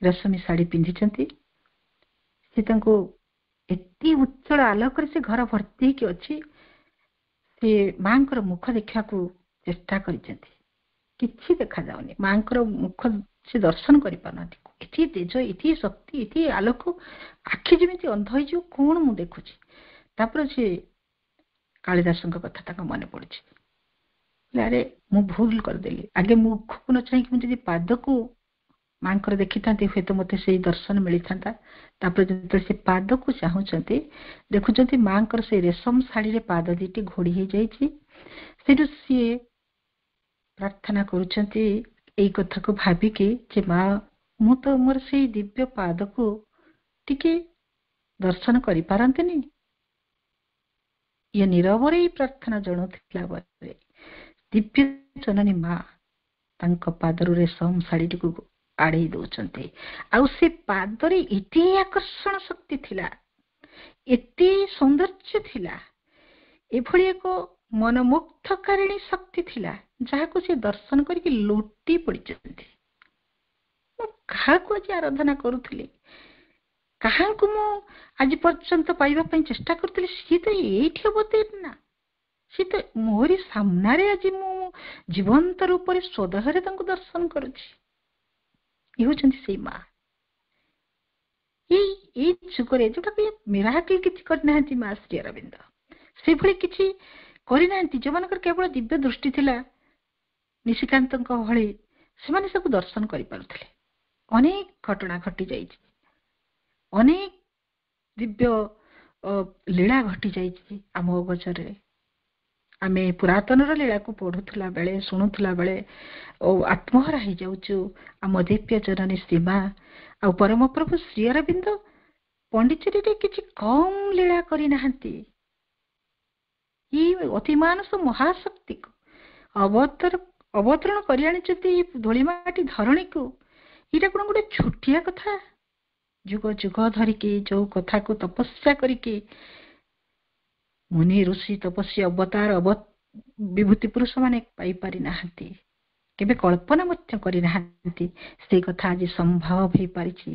ରେଶମୀ ଶାଢୀ ପିନ୍ଧିଛନ୍ତି। ସେ ତାଙ୍କୁ ଏତେ ଉଜ୍ଜଳ ଆଲୋକରେ ସେ ଘର ଭର୍ତ୍ତି ହେଇକି ଅଛି, ସେ ମାଙ୍କର ମୁଖ ଦେଖିବାକୁ ଚେଷ୍ଟା କରିଛନ୍ତି, କିଛି ଦେଖାଯାଉନି। ମାଙ୍କର ମୁଖ ସେ ଦର୍ଶନ କରିପାରୁନାହାନ୍ତି। ଏଠି ତେଜ, ଏଠି ଶକ୍ତି, ଏଠି ଆଲୋକ, ଆଖି ଯେମିତି ଅନ୍ଧ ହେଇଯିବ, କଣ ମୁଁ ଦେଖୁଛି? ତାପରେ ସେ କାଳିଦାସଙ୍କ କଥା ତାଙ୍କ ମନେ ପଡୁଛି। ଆରେ ମୁଁ ଭୁଲ କରିଦେଲି, ଆଗେ ମୁଖକୁ ନ ଚାହିଁକି ମୁଁ ଯଦି ପାଦକୁ ମାଙ୍କର ଦେଖିଥାନ୍ତି, ହୁଏତ ମତେ ସେଇ ଦର୍ଶନ ମିଳିଥାନ୍ତା। ତାପରେ ଯେତେବେଳେ ସେ ପାଦକୁ ଚାହୁଁଛନ୍ତି, ଦେଖୁଛନ୍ତି ମାଙ୍କର ସେଇ ରେଶମ ଶାଢୀରେ ପାଦ ଦିଟି ଘୋଡି ହେଇଯାଇଛି। ସେଠୁ ସିଏ ପ୍ରାର୍ଥନା କରୁଛନ୍ତି ଏଇ କଥାକୁ ଭାବିକି ଯେ ମା, ମୁଁ ତ ମୋର ସେଇ ଦିବ୍ୟ ପାଦକୁ ଟିକେ ଦର୍ଶନ କରିପାରନ୍ତିନି? ଇଏ ନିରବରେ ପ୍ରାର୍ଥନା ଜଣାଉଥିଲା ପରେ ଦିବ୍ୟ ଜନନୀ ମା ତାଙ୍କ ପାଦରୁ ରେଶମ ଶାଢୀଟିକୁ ଆଡେଇ ଦଉଛନ୍ତି। ଆଉ ସେ ପାଦରେ ଏତେ ଆକର୍ଷଣ ଶକ୍ତି ଥିଲା, ଏତେ ସୌନ୍ଦର୍ଯ୍ୟ ଥିଲା, ଏଭଳି ଏକ ମନମୁଗ୍ଧକାରିଣୀ ଶକ୍ତି ଥିଲା ଯାହାକୁ ସେ ଦର୍ଶନ କରିକି ଲୋଟି ପଡିଛନ୍ତି। ମୁଁ କାହାକୁ ଆଜି ଆରାଧନା କରୁଥିଲି, କାହାକୁ ମୁଁ ଆଜି ପର୍ଯ୍ୟନ୍ତ ପାଇବା ପାଇଁ ଚେଷ୍ଟା କରୁଥିଲି, ସିଏ ତ ଏଇଠି ଅବତୀର୍ଣ୍ଣା, ସିଏ ତ ମୋରି ସାମ୍ନାରେ ଆଜି ମୁଁ ଜୀବନ୍ତ ରୂପରେ ସ୍ୱଦେହରେ ତାଙ୍କୁ ଦର୍ଶନ କରୁଛି। ଇଏ ହେଉଛନ୍ତି ସେଇ ମା। ଏଇ ଯୁଗରେ ଯୋଉଟାକୁ ମିରାକଲ କିଛି କରିନାହାନ୍ତି ମା ଶ୍ରୀ ଅରବିନ୍ଦ, ସେଭଳି କିଛି କରିନାହାନ୍ତି। ଯୋଉମାନଙ୍କର କେବଳ ଦିବ୍ୟ ଦୃଷ୍ଟି ଥିଲା ନିଶିକାନ୍ତଙ୍କ ଭଳି, ସେମାନେ ସବୁ ଦର୍ଶନ କରିପାରୁଥିଲେ। ଅନେକ ଘଟଣା ଘଟି ଯାଇଛି, ଅନେକ ଦିବ୍ୟ ଲୀଳା ଘଟି ଯାଇଛି ଆମ ଗୋଚରରେ। ଆମେ ପୁରାତନର ଲୀଳାକୁ ପଢୁଥିଲା ବେଳେ, ଶୁଣୁଥିଲା ବେଳେ ଆତ୍ମହରା ହେଇଯାଉଛୁ। ଆମ ଦିବ୍ୟ ଜନନୀ ଶ୍ରୀମା ଆଉ ପରମ ପ୍ରଭୁ ଶ୍ରୀ ଅରବିନ୍ଦ ପଣ୍ଡିଚେରୀରେ କିଛି କମ୍ ଲୀଳା କରିନାହାନ୍ତି। ଏଇ ଅତିମାନସ ମହାଶକ୍ତିକୁ ଅବତରଣ କରି ଆଣିଛନ୍ତି ଧୂଳିମାଟି ଧରଣୀକୁ। ଏଇଟା କଣ ଗୋଟେ ଛୋଟିଆ କଥା? ଯୁଗ ଯୁଗ ଧରିକି ଯୋଉ କଥାକୁ ତପସ୍ୟା କରିକି ମୁନି ଋଷି ତପସ୍ୟା ଅବତାର ବିଭୂତି ପୁରୁଷ ମାନେ ପାଇପାରି ନାହାନ୍ତି, କେବେ କଳ୍ପନା ମଧ୍ୟ କରିନାହାନ୍ତି, ସେଇ କଥା ଆଜି ସମ୍ଭବ ହେଇପାରିଛି।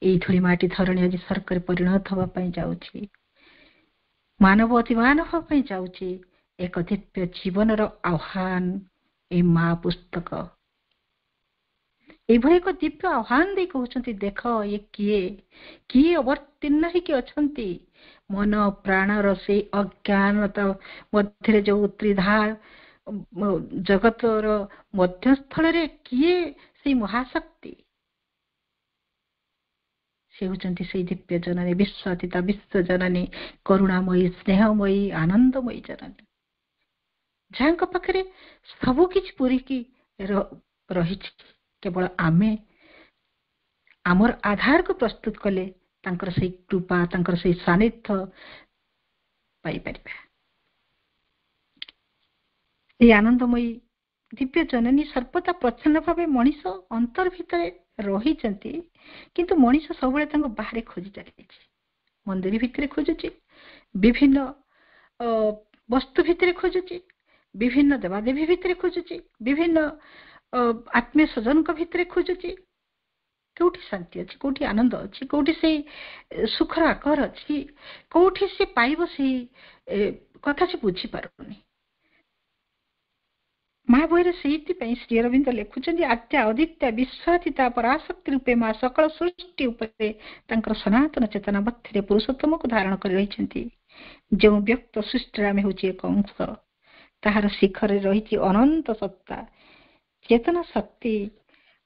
ଏଇ ଧୂଳିମାଟି ଧରଣୀ ଆଜି ସ୍ୱର୍ଗରେ ପରିଣତ ହବା ପାଇଁ ଯାଉଛି, ମାନବ ଅତିମାନ ହବା ପାଇଁ ଯାଉଛି। ଏକ ଦିବ୍ୟ ଜୀବନର ଆହ୍ୱାନ ଏଇ ମା ପୁସ୍ତକ ଏଇଭଳି ଏକ ଦିବ୍ୟ ଆହ୍ୱାନ ଦେଇ କହୁଛନ୍ତି, ଦେଖ ଇଏ କିଏ ଅବତୀର୍ଣ୍ଣ ହେଇକି ଅଛନ୍ତି। ମନ ପ୍ରାଣର ସେଇ ଅଜ୍ଞାନତା ମଧ୍ୟରେ ଯୋଉ ତ୍ରିଧା ଜଗତର ମଧ୍ୟସ୍ଥଳରେ କିଏ ସେଇ ମହାଶକ୍ତି? ସେ ହେଉଛନ୍ତି ସେଇ ଦିବ୍ୟ ଜନନୀ, ବିଶ୍ୱାତୀତା ବିଶ୍ୱ ଜନନୀ, କରୁଣାମୟୀ, ସ୍ନେହମୟୀ, ଆନନ୍ଦମୟୀ ଜନନୀ, ଯାହାଙ୍କ ପାଖରେ ସବୁ କିଛି ପୂରିକି ରହିଛି। କେବଳ ଆମେ ଆମର ଆଧାରକୁ ପ୍ରସ୍ତୁତ କଲେ ତାଙ୍କର ସେଇ କୃପା, ତାଙ୍କର ସେଇ ସାନ୍ନିଧ୍ୟ ପାଇପାରିବା। ସେଇ ଆନନ୍ଦମୟୀ ଦିବ୍ୟ ଜନନୀ ସର୍ବଦା ପ୍ରଚ୍ଛନ୍ନ ଭାବେ ମଣିଷ ଅନ୍ତର ଭିତରେ ରହିଛନ୍ତି, କିନ୍ତୁ ମଣିଷ ସବୁବେଳେ ତାଙ୍କୁ ବାହାରେ ଖୋଜି ଚାଲିଛି। ମନ୍ଦିର ଭିତରେ ଖୋଜୁଛି, ବିଭିନ୍ନ ବସ୍ତୁ ଭିତରେ ଖୋଜୁଛି, ବିଭିନ୍ନ ଦେବାଦେବୀ ଭିତରେ ଖୋଜୁଛି, ବିଭିନ୍ନ ଆତ୍ମୀୟ ସ୍ୱଜନଙ୍କ ଭିତରେ ଖୋଜୁଛି। କୋଉଠି ଶାନ୍ତି ଅଛି, କୋଉଠି ଆନନ୍ଦ ଅଛି, କୋଉଠି ସେଇ ସୁଖର ଆକର ଅଛି, କୋଉଠି ସେ ପାଇବ ସେଇ କଥା ସେ ବୁଝିପାରୁନି। ମା ବହିରେ ସେଇଥିପାଇଁ ଶ୍ରୀ ଅରବିନ୍ଦ ଲେଖୁଛନ୍ତି, ଆଦ୍ୟା ଅଦିତ୍ୟା ବିଶ୍ୱାତୀତା ପରାଶକ୍ତି ରୂପେ ମା ସକଳ ସୃଷ୍ଟି ଉପରେ ତାଙ୍କର ସନାତନ ଚେତନା ମଧ୍ୟରେ ପୁରୁଷୋତ୍ତମକୁ ଧାରଣ କରି ରହିଛନ୍ତି। ଯେଉଁ ବ୍ୟକ୍ତ ସୃଷ୍ଟିରେ ଆମେ ହେଉଛି ଏକ ଅଂଶ, ତାହାର ଶିଖରରେ ରହିଛି ଅନନ୍ତ ସତ୍ତା, ଚେତନା ଶକ୍ତି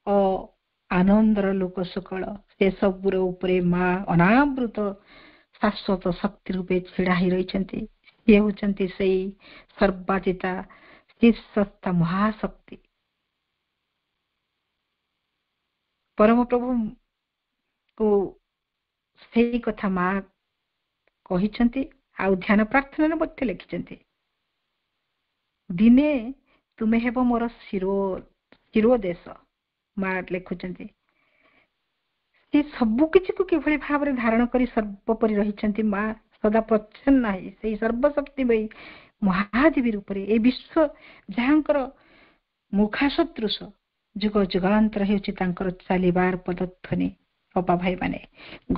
ଓ ଆନନ୍ଦର ଲୋକ ସକଳ। ସେ ସବୁର ଉପରେ ମା ଅନାବୃତ ଶାଶ୍ୱତ ଶକ୍ତି ରୂପେ ଛିଡା ହେଇ ରହିଛନ୍ତି। ସେ ହେଉଛନ୍ତି ସେଇ ସର୍ବାତୀତା ଶୀର୍ଷସ୍ଥ ମହାଶକ୍ତି। ପରମ ପ୍ରଭୁଙ୍କୁ ସେଇ କଥା ମା କହିଛନ୍ତି, ଆଉ ଧ୍ୟାନ ପ୍ରାର୍ଥନାରେ ମଧ୍ୟ ଲେଖିଛନ୍ତି, ଦିନେ ତୁମେ ହେବ ମୋର ଶିରୋଦେଶ। ମା ଲେଖୁଛନ୍ତି ସେ ସବୁ କିଛିକୁ କିଭଳି ଭାବରେ ଧାରଣ କରି ସର୍ବୋପରି ରହିଛନ୍ତି। ମା ସଦା ପ୍ରଚ୍ଛନ୍ନ ହେଇ ସେଇ ସର୍ବଶକ୍ତିମୟୀ ମହାଦେବୀ ରୂପରେ ଏ ବିଶ୍ୱ ଯାହାଙ୍କର ମୁଖା ସଦୃଶ, ଯୁଗ ଯୁଗାନ୍ତର ହେଉଛି ତାଙ୍କର ଚାଲିବାର ପଦଧ୍ୱନି। ଅପା ଭାଇ ମାନେ,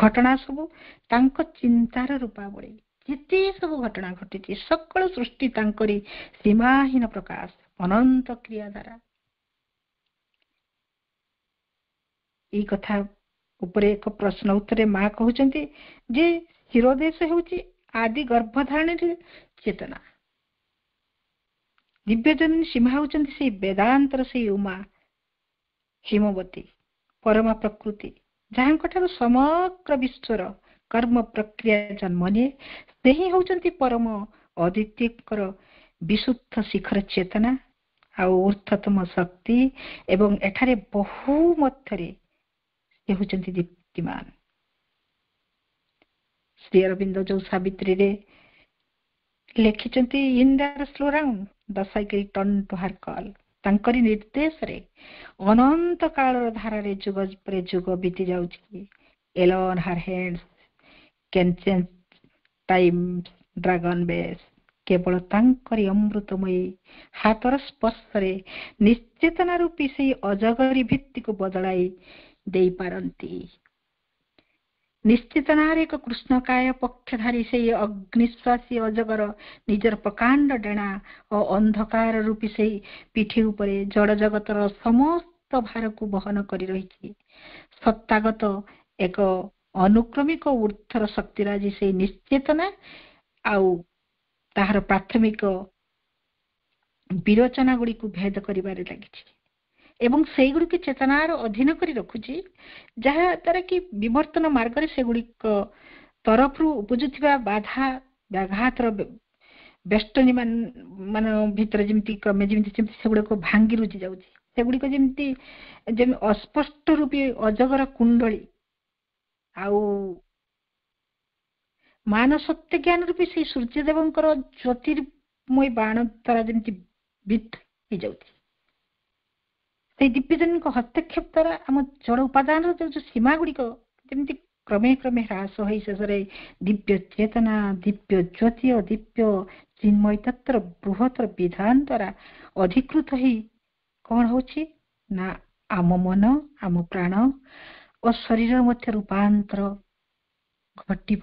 ଘଟଣା ସବୁ ତାଙ୍କ ଚିନ୍ତାର ରୂପାବଳୀ। ଯେତେ ସବୁ ଘଟଣା ଘଟିଛି ସକଳ ସୃଷ୍ଟି ତାଙ୍କରି ସୀମାହୀନ ପ୍ରକାଶ, ଅନନ୍ତ କ୍ରିୟା ଦ୍ୱାରା। ଏଇ କଥା ଉପରେ ଏକ ପ୍ରଶ୍ନ ଉତ୍ତରରେ ମା କହୁଛନ୍ତି ଯେ ଶିରୋଦେଶ ହେଉଛି ଆଦି ଗର୍ଭଧାରଣୀର ଚେତନା। ଦିବ୍ୟଜନନୀ ସୀମା ହେଉଛନ୍ତି ସେଇ ବେଦାନ୍ତର ସେଇ ଉମା ହିମବତୀ, ପରମା ପ୍ରକୃତି, ଯାହାଙ୍କ ଠାରୁ ସମଗ୍ର ବିଶ୍ୱର କର୍ମ ପ୍ରକ୍ରିୟା ଜନ୍ମ ନିଏ। ସେ ହିଁ ହେଉଛନ୍ତି ପରମ ଅଦ୍ୱିତୀୟଙ୍କର ବିଶୁଦ୍ଧ ଶିଖର ଚେତନା ଆଉ ଊର୍ଦ୍ଧ୍ୱତମ ଶକ୍ତି, ଏବଂ ଏଠାରେ ବହୁ ମଧ୍ୟରେ ସେ ହେଉଛନ୍ତି ଦୀପ୍ତିମାନ। ଶ୍ରୀ ଅରବିନ୍ଦ ଯୋଉ ସାବିତ୍ରୀରେ ଲେଖିଛନ୍ତି in their slow round the cycle turn to her call, ତାଙ୍କରି ନିର୍ଦ୍ଦେଶରେ ଅନନ୍ତ କାଳର ଧାରାରେ ଯୁଗ ପରେ ଯୁଗ ବିତି ଯାଉଛି। Alone her hands can change time dragon base, କେବଳ ତାଙ୍କରି ଅମୃତମୟୀ ହାତର ସ୍ପର୍ଶରେ ନିଶ୍ଚେତନା ରୂପୀ ସେଇ ଅଜଗରୀ ଭିତ୍ତିକୁ ବଦଳାଇ ଦେଇପାରନ୍ତି। ନିଶ୍ଚିତନାରେ ଏକ କୃଷ୍ଣକାୟ ପକ୍ଷଧାରୀ ସେଇ ଅଗ୍ନିଶ୍ୱାସୀ ଅଜଗର ନିଜର ପ୍ରକାଣ୍ଡ ଡେଣା ଓ ଅନ୍ଧକାର ରୂପୀ ସେଇ ପିଠି ଉପରେ ଜଡ଼ ଜଗତର ସମସ୍ତ ଭାରକୁ ବହନ କରି ରହିଛି। ସତ୍ତାଗତ ଏକ ଅନୁକ୍ରମିକ ଉର୍ଦ୍ଧ୍ୱର ଶକ୍ତିରାଜି ସେଇ ନିଶ୍ଚେତନା ଆଉ ତାହାର ପ୍ରାଥମିକ ବିରଚନା ଗୁଡିକୁ ଭେଦ କରିବାରେ ଲାଗିଛି ଏବଂ ସେଇଗୁଡିକୁ ଚେତନାର ଅଧୀନ କରି ରଖୁଛି, ଯାହା ଦ୍ୱାରା କି ବିବର୍ତ୍ତନ ମାର୍ଗରେ ସେଗୁଡିକ ତରଫରୁ ଉପୁଜୁଥିବା ବାଧା ବ୍ୟାଘାତର ବେଷ୍ଟନୀ ମାନ ଭିତରେ ଯେମିତି କ୍ରମେ ଯେମିତି ସେଗୁଡିକ ଭାଙ୍ଗି ରୁଜି ଯାଉଛି। ସେଗୁଡିକ ଯେମିତି ଅସ୍ପଷ୍ଟ ରୂପୀ ଅଜଗର କୁଣ୍ଡଳୀ ଆଉ ମାନ ସତ୍ୟ ଜ୍ଞାନ ରୂପୀ ସେଇ ସୂର୍ଯ୍ୟଦେବଙ୍କର ଜ୍ୟୋତିର୍ମୟ ବାଣ ଦ୍ୱାରା ଯେମିତି ବିଦ୍ଧ ହେଇଯାଉଛି। ସେଇ ଦିବ୍ୟଜନଙ୍କ ହସ୍ତକ୍ଷେପ ଦ୍ୱାରା ଆମ ଜଳ ଉପାଦାନର ଯୋଉ ସୀମା ଗୁଡିକ ଯେମିତି କ୍ରମେ କ୍ରମେ ହ୍ରାସ ହୋଇ ଶେଷରେ ଦିବ୍ୟ ଚେତନା, ଦିବ୍ୟ ଜ୍ୟୋତି ଓ ଦିବ୍ୟ ଚିନ୍ମୟ ତତ୍ତ୍ୱର ବୃହତ୍ତର ବିଧାନ ଦ୍ୱାରା ଅଧିକୃତ ହେଇ କଣ ହଉଛି ନା ଆମ ମନ, ଆମ ପ୍ରାଣ ଓ ଶରୀର ମଧ୍ୟ ରୂପାନ୍ତର ଘଟିବ।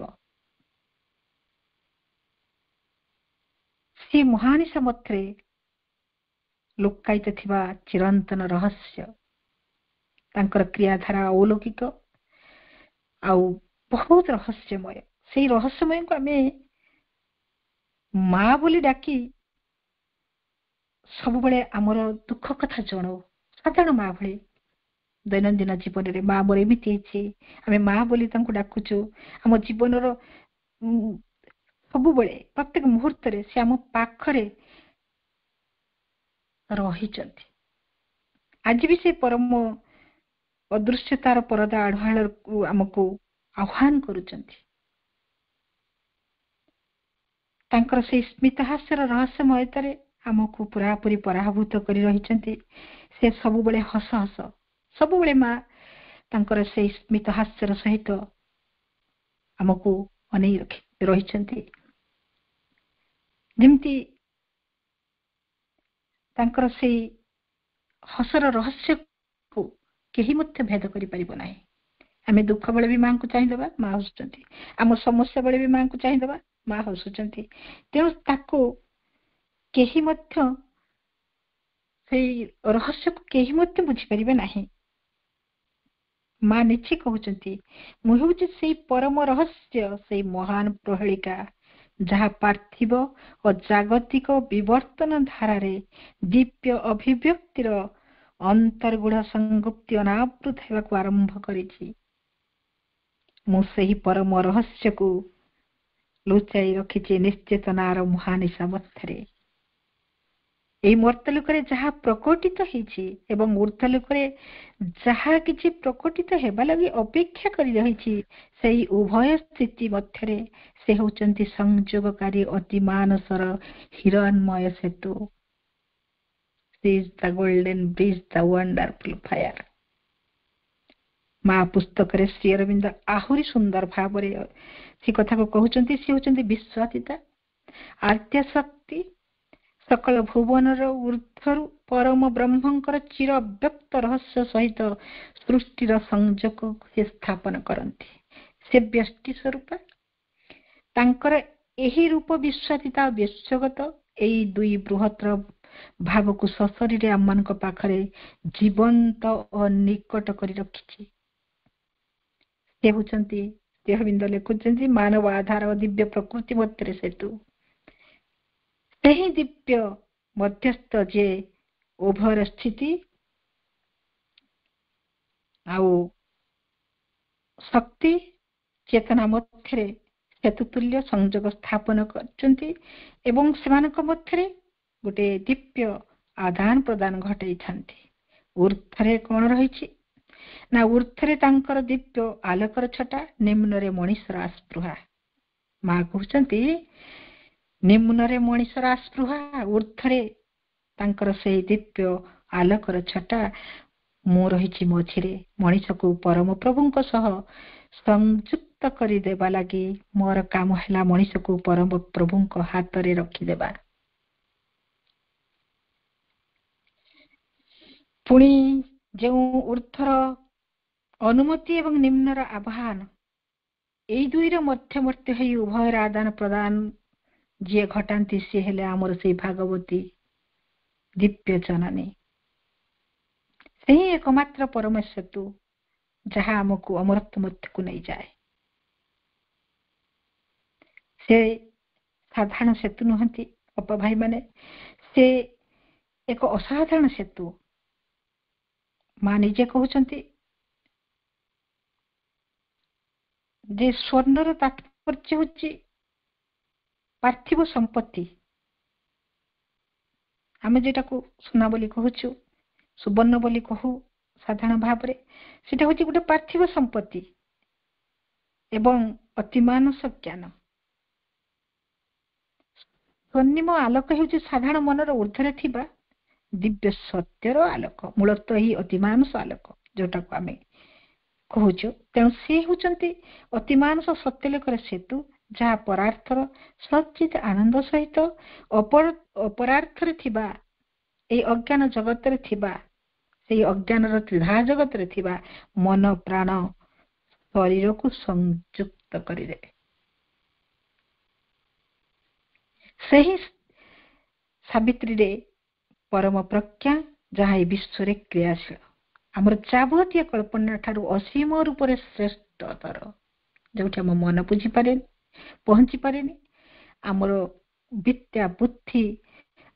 ସେ ମହାନିଶା ମଧ୍ୟରେ ଲୁକାୟିତ ଥିବା ଚିରନ୍ତନ ରହସ୍ୟ, ତାଙ୍କର କ୍ରିୟାଧାରା ଅଲୌକିକ ଆଉ ବହୁତ ରହସ୍ୟମୟ। ସେଇ ରହସ୍ୟମୟକୁ ଆମେ ମା ବୋଲି ଡାକି ସବୁବେଳେ ଆମର ଦୁଃଖ କଥା ଜଣାଉ, ସାଧାରଣ ମା ଭଳି। ଦୈନନ୍ଦିନ ଜୀବନରେ ମା ମୋର ଏମିତି ହେଇଛି, ଆମେ ମା ବୋଲି ତାଙ୍କୁ ଡାକୁଛୁ। ଆମ ଜୀବନର ସବୁବେଳେ ପ୍ରତ୍ୟେକ ମୁହୂର୍ତ୍ତରେ ସେ ଆମ ପାଖରେ ରହିଛନ୍ତି। ଆଜି ବି ସେ ପରମ ଅଦୃଶ୍ୟତାର ପରଦା ଆଢୁଆଳକୁ ଆମକୁ ଆହ୍ୱାନ କରୁଛନ୍ତି। ତାଙ୍କର ସେଇ ସ୍ମିତହାସ୍ୟର ରହସ୍ୟମୟତାରେ ଆମକୁ ପୁରାପୁରି ପରାଭୂତ କରି ରହିଛନ୍ତି। ସେ ସବୁବେଳେ ହସ ହସ, ସବୁବେଳେ ମା ତାଙ୍କର ସେଇ ସ୍ମିତହାସ୍ୟର ସହିତ ଆମକୁ ଅନେଇ ରହିଛନ୍ତି। ଯେମିତି ତାଙ୍କର ସେଇ ହସର ରହସ୍ୟକୁ କେହି ମଧ୍ୟ ଭେଦ କରିପାରିବ ନାହିଁ। ଆମେ ଦୁଃଖ ବେଳେ ବି ମାଙ୍କୁ ଚାହିଁଦେବା, ମା ହସୁଛନ୍ତି। ଆମ ସମସ୍ୟା ବେଳେ ବି ମାଙ୍କୁ ଚାହିଁଦେବା, ମା ହସୁଛନ୍ତି। ତେଣୁ ତାକୁ କେହି ମଧ୍ୟ ସେଇ ରହସ୍ୟକୁ କେହି ମଧ୍ୟ ବୁଝିପାରିବେ ନାହିଁ। ମା ନିଜେ କହୁଛନ୍ତି, ମୁଁ ହେଉଛି ସେଇ ପରମ ରହସ୍ୟ, ସେଇ ମହାନ ପ୍ରହେଳିକା, ଯାହା ପାର୍ଥିବ ଓ ଜାଗତିକ ବିବର୍ତ୍ତନ ଧାରାରେ ଦିବ୍ୟ ଅଭିବ୍ୟକ୍ତିର ଅନ୍ତର୍ଗୁଢ ସଂଗୁପ୍ତି ଅନାବୃତ ହେବାକୁ ଆରମ୍ଭ କରିଛି। ମୁଁ ସେହି ପରମ ରହସ୍ୟକୁ ଲୁଚାଇ ରଖିଛି ନିଶ୍ଚେତନାର ମହାନିଶା ମଧ୍ୟରେ। ଏହି ମର୍ତ୍ତ୍ୟଲୋକରେ ଯାହା ପ୍ରକଟିତ ହେଇଛି ଏବଂ ଉର୍ଦ୍ଧ୍ୱଲୋକରେ ଯାହା କିଛି ପ୍ରକଟିତ ହେବା ଲାଗି ଅପେକ୍ଷା କରି ରହିଛି, ସେହି ଉଭୟ ସ୍ଥିତି ମଧ୍ୟରେ ସେ ହେଉଛନ୍ତି ସଂଯୋଗକାରୀ ଅତି ମାନସର ହିରଣ୍ମୟ ସେତୁ। She is the golden bridge, the wonderful fire. ମା ପୁସ୍ତକରେ ଶ୍ରୀ ଅରବିନ୍ଦ ଆହୁରି ସୁନ୍ଦର ଭାବରେ ସେ କଥାକୁ କହୁଛନ୍ତି। ସେ ହେଉଛନ୍ତି ବିଶ୍ୱାତୀତା, ଆଦ୍ୟାଶକ୍ତି, ସକଳ ଭୁବନର ଊର୍ଦ୍ଧ୍ୱରୁ ପରମ ବ୍ରହ୍ମଙ୍କର ଚିର ଅବ୍ୟକ୍ତ ରହସ୍ୟ ସହିତ ସୃଷ୍ଟିର ସଂଯୋଗକୁ ସେ ସ୍ଥାପନ କରନ୍ତି। ସେ ବ୍ୟଷ୍ଟି ସ୍ୱରୂପ। ତାଙ୍କର ଏହି ରୂପ ବିଶ୍ୱାତୀତା ଓ ବିଶ୍ୱଗତ ଏଇ ଦୁଇ ବୃହତ୍ତର ଭାବକୁ ସଶରୀରେ ଆମମାନଙ୍କ ପାଖରେ ଜୀବନ୍ତ ଓ ନିକଟ କରି ରଖିଛି। ସେ ହେଉଛନ୍ତି, ଶ୍ରୀ ଅରବିନ୍ଦ ଲେଖୁଛନ୍ତି, ମାନବ ଆଧାର ଓ ଦିବ୍ୟ ପ୍ରକୃତି ମଧ୍ୟରେ ସେତୁ। ସେହି ଦିବ୍ୟ ମଧ୍ୟସ୍ଥ ଯେ ଉଭୟର ସ୍ଥିତି ଆଉ ଶକ୍ତି ଚେତନା ମଧ୍ୟରେ ସେତୁ ତୁଲ୍ୟ ସଂଯୋଗ ସ୍ଥାପନ କରିଛନ୍ତି ଏବଂ ସେମାନଙ୍କ ମଧ୍ୟରେ ଗୋଟେ ଦିବ୍ୟ ଆଦାନ ପ୍ରଦାନ ଘଟାଇଥାନ୍ତି। ଊର୍ଦ୍ଧ୍ୱରେ କଣ ରହିଛି ନା ଊର୍ଦ୍ଧ୍ୱରେ ତାଙ୍କର ଦିବ୍ୟ ଆଲୋକର ଛଟା, ନିମ୍ନରେ ମଣିଷର ଆସ୍ପୃହା। ମା କହୁଛନ୍ତି ନିମ୍ନରେ ମଣିଷର ଆସ୍ପୃହା, ଉର୍ଦ୍ଧ୍ୱରେ ତାଙ୍କର ସେଇ ଦିବ୍ୟ ଆଲୋକର ଛଟା। ମୁଁ ରହିଛି ମଝିରେ। ମଣିଷକୁ ପରମ ପ୍ରଭୁଙ୍କ ସହ ସଂଯୁକ୍ତ କରିଦେବା ଲାଗି ମୋର କାମ ହେଲା ମଣିଷକୁ ପରମ ପ୍ରଭୁଙ୍କ ହାତରେ ରଖିଦେବା। ପୁଣି ଯେଉଁ ଉର୍ଦ୍ଧ୍ୱର ଅନୁମତି ଏବଂ ନିମ୍ନର ଆହ୍ୱାନ, ଏଇ ଦୁଇର ମଧ୍ୟବର୍ତ୍ତୀ ହୋଇ ଉଭୟର ଆଦାନ ପ୍ରଦାନ ଯିଏ ଘଟାନ୍ତି ସିଏ ହେଲେ ଆମର ସେଇ ଭାଗବତୀ ଦିବ୍ୟ ଜନନୀ, ସେହି ଏକମାତ୍ର ପରମ ସେତୁ ଯାହା ଆମକୁ ଅମରତ୍ୱ ମଧ୍ୟକୁ ନେଇଯାଏ। ସେ ସାଧାରଣ ସେତୁ ନୁହନ୍ତି ଅପା ଭାଇମାନେ, ସେ ଏକ ଅସାଧାରଣ ସେତୁ। ମା ନିଜେ କହୁଛନ୍ତି ଯେ ସ୍ୱର୍ଣ୍ଣର ତାତ୍ପର୍ଯ୍ୟ ହେଉଛି ପାର୍ଥିବ ସମ୍ପତ୍ତି। ଆମେ ଯେଟାକୁ ସୁନା ବୋଲି କହୁଛୁ, ସୁବର୍ଣ୍ଣ ବୋଲି କହୁ ସାଧାରଣ ଭାବରେ, ସେଟା ହେଉଛି ଗୋଟେ ପାର୍ଥିବ ସମ୍ପତ୍ତି ଏବଂ ଅତିମାନସ ଜ୍ଞାନ। ସ୍ୱର୍ଣ୍ଣିମ ଆଲୋକ ହେଉଛି ସାଧାରଣ ମନର ଊର୍ଦ୍ଧ୍ୱରେ ଥିବା ଦିବ୍ୟ ସତ୍ୟର ଆଲୋକ, ମୂଳତଃ ଏହି ଅତିମାନସ ଆଲୋକ ଯୋଉଟାକୁ ଆମେ କହୁଛୁ। ତେଣୁ ସେ ହେଉଛନ୍ତି ଅତିମାନସ ସତ୍ୟଲୋକର ସେତୁ, ଯାହା ପରାର୍ଥର ସଚିତ ଆନନ୍ଦ ସହିତ ଅପରାର୍ଥରେ ଥିବା ଏହି ଅଜ୍ଞାନ ଜଗତରେ ଥିବା, ସେଇ ଅଜ୍ଞାନର ତ୍ରିଧା ଜଗତରେ ଥିବା ମନ ପ୍ରାଣ ଶରୀରକୁ ସଂଯୁକ୍ତ କରିଦେବେ। ସେହି ସାବିତ୍ରୀରେ ପରମ ପ୍ରଜ୍ଞା ଯାହା ଏହି ବିଶ୍ୱରେ କ୍ରିୟାଶୀଳ, ଆମର ଯାବତୀୟ କଳ୍ପନା ଠାରୁ ଅସୀମ ରୂପରେ ଶ୍ରେଷ୍ଠତର, ଯୋଉଠି ଆମ ମନ ବୁଝିପାରେନି, ପହଞ୍ଚି ପାରେନି, ଆମର ବିଦ୍ୟା ବୁଦ୍ଧି,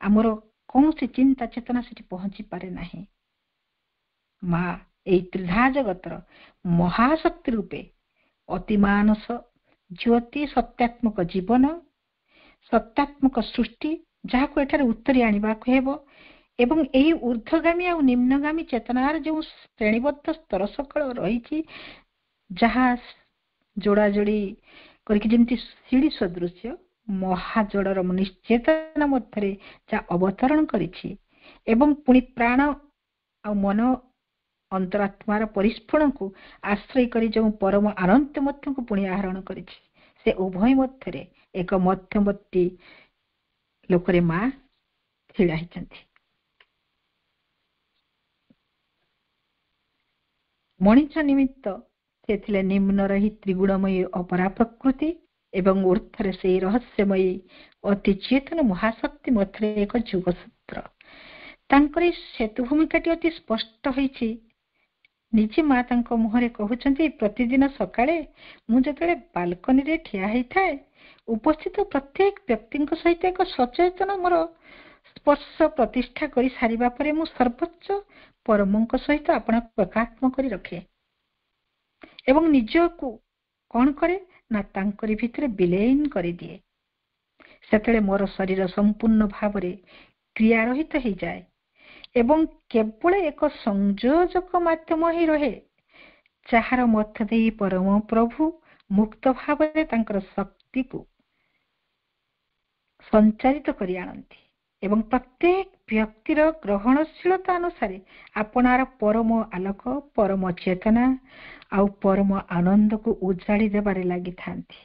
ଆମର କୌଣସି ଚିନ୍ତା ଚେତନା ସେଠି ପହଞ୍ଚି ପାରେ ନାହିଁ। ମା ଏଇ ତ୍ରିଧା ଜଗତର ମହାଶକ୍ତି ରୂପେ ଅତିମାନସ ଜ୍ୟୋତି ସତ୍ୟାତ୍ମକ ଜୀବନ, ସତ୍ୟାତ୍ମକ ସୃଷ୍ଟି, ଯାହାକୁ ଏଠାରେ ଉତ୍ତରି ଆଣିବାକୁ ହେବ ଏବଂ ଏହି ଊର୍ଦ୍ଧ୍ୱଗାମୀ ଆଉ ନିମ୍ନଗାମୀ ଚେତନାର ଯେଉଁ ଶ୍ରେଣୀବଦ୍ଧ ସ୍ତର ସକଳ ରହିଛି, ଯାହା ଯୋଡ଼ାଯୋଡ଼ି କରିକି ଯେମିତି ସିଡ଼ି ସଦୃଶ୍ୟ ମହାଜଡ଼ର ନିଶ୍ଚେତନା ମଧ୍ୟରେ ଯାହା ଅବତରଣ କରିଛି ଏବଂ ପୁଣି ପ୍ରାଣ ଆଉ ମନ ଅନ୍ତରାତ୍ମାର ପରିସ୍ଫୁରଣକୁ ଆଶ୍ରୟ କରି ଯେଉଁ ପରମ ଆନନ୍ଦ ମଧ୍ୟକୁ ପୁଣି ଆହରଣ କରିଛି, ସେ ଉଭୟ ମଧ୍ୟରେ ଏକ ମଧ୍ୟବର୍ତ୍ତୀ ଲୋକରେ ମା ଛିଡ଼ା ହେଇଛନ୍ତି। ମଣିଷ ନିମିତ୍ତ ସେ ଥିଲେ ନିମ୍ନର ହିଁ ତ୍ରିଗୁଣମୟୀ ଅପରା ପ୍ରକୃତି ଏବଂ ଊର୍ଦ୍ଧ୍ୱରେ ସେହି ରହସ୍ୟମୟୀ ଅତି ଚେତନ ମହାଶକ୍ତି ମଧ୍ୟରେ ଏକ ଯୁଗସୂତ୍ର। ତାଙ୍କର ଏହି ସେତୁ ଭୂମିକାଟି ଅତି ସ୍ପଷ୍ଟ ହୋଇଛି। ନିଜେ ମା ତାଙ୍କ ମୁହଁରେ କହୁଛନ୍ତି, ପ୍ରତିଦିନ ସକାଳେ ମୁଁ ଯେତେବେଳେ ବାଲକନିରେ ଠିଆ ହେଇଥାଏ, ଉପସ୍ଥିତ ପ୍ରତ୍ୟେକ ବ୍ୟକ୍ତିଙ୍କ ସହିତ ଏକ ସଚେତନ ମୋର ସ୍ପର୍ଶ ପ୍ରତିଷ୍ଠା କରି ସାରିବା ପରେ ମୁଁ ସର୍ବୋଚ୍ଚ ପରମଙ୍କ ସହିତ ଆପଣାକୁ ଏକାତ୍ମ କରି ରଖେ ଏବଂ ନିଜକୁ କଣ କରେ ନା ତାଙ୍କରି ଭିତରେ ବିଲୀନ କରିଦିଏ। ସେତେବେଳେ ମୋର ଶରୀର ସମ୍ପୂର୍ଣ୍ଣ ଭାବରେ କ୍ରିୟାରହିତ ହେଇଯାଏ ଏବଂ କେବଳ ଏକ ସଂଯୋଜକ ମାଧ୍ୟମ ହିଁ ରହେ, ଯାହାର ମଧ୍ୟ ଦେଇ ପରମ ପ୍ରଭୁ ମୁକ୍ତ ଭାବରେ ତାଙ୍କର ଶକ୍ତିକୁ ସଞ୍ଚାରିତ କରି ଆଣନ୍ତି ଏବଂ ପ୍ରତ୍ୟେକ ବ୍ୟକ୍ତିର ଗ୍ରହଣଶୀଳତା ଅନୁସାରେ ଆପଣାର ପରମ ଆଲୋକ, ପରମ ଚେତନା ଆଉ ପରମ ଆନନ୍ଦକୁ ଉଜାଡ଼ି ଦେବାରେ ଲାଗିଥାନ୍ତି।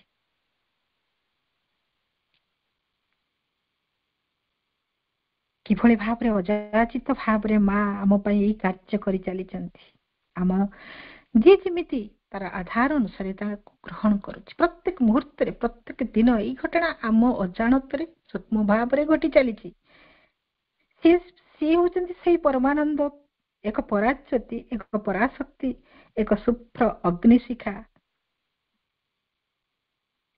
କିଭଳି ଭାବରେ ଅଯାଚିତ ଭାବରେ ମା ଆମ ପାଇଁ ଏଇ କାର୍ଯ୍ୟ କରି ଚାଲିଛନ୍ତି। ଆମ ଯିଏ ଯେମିତି ତାର ଆଧାର ଅନୁସାରେ ତାକୁ ଗ୍ରହଣ କରୁଛି। ପ୍ରତ୍ୟେକ ମୁହୂର୍ତ୍ତରେ, ପ୍ରତ୍ୟେକ ଦିନ ଏଇ ଘଟଣା ଆମ ଅଜାଣତରେ ସୂକ୍ଷ୍ମ ଭାବରେ ଘଟି ଚାଲିଛି। ସିଏ ହଉଛନ୍ତି ସେଇ ପରମାନନ୍ଦ, ଏକ ପରାଜ୍ୟୋତି, ଏକ ପରାଶକ୍ତି, ଏକ ଶୁଭ୍ର ଅଗ୍ନିଶିଖା।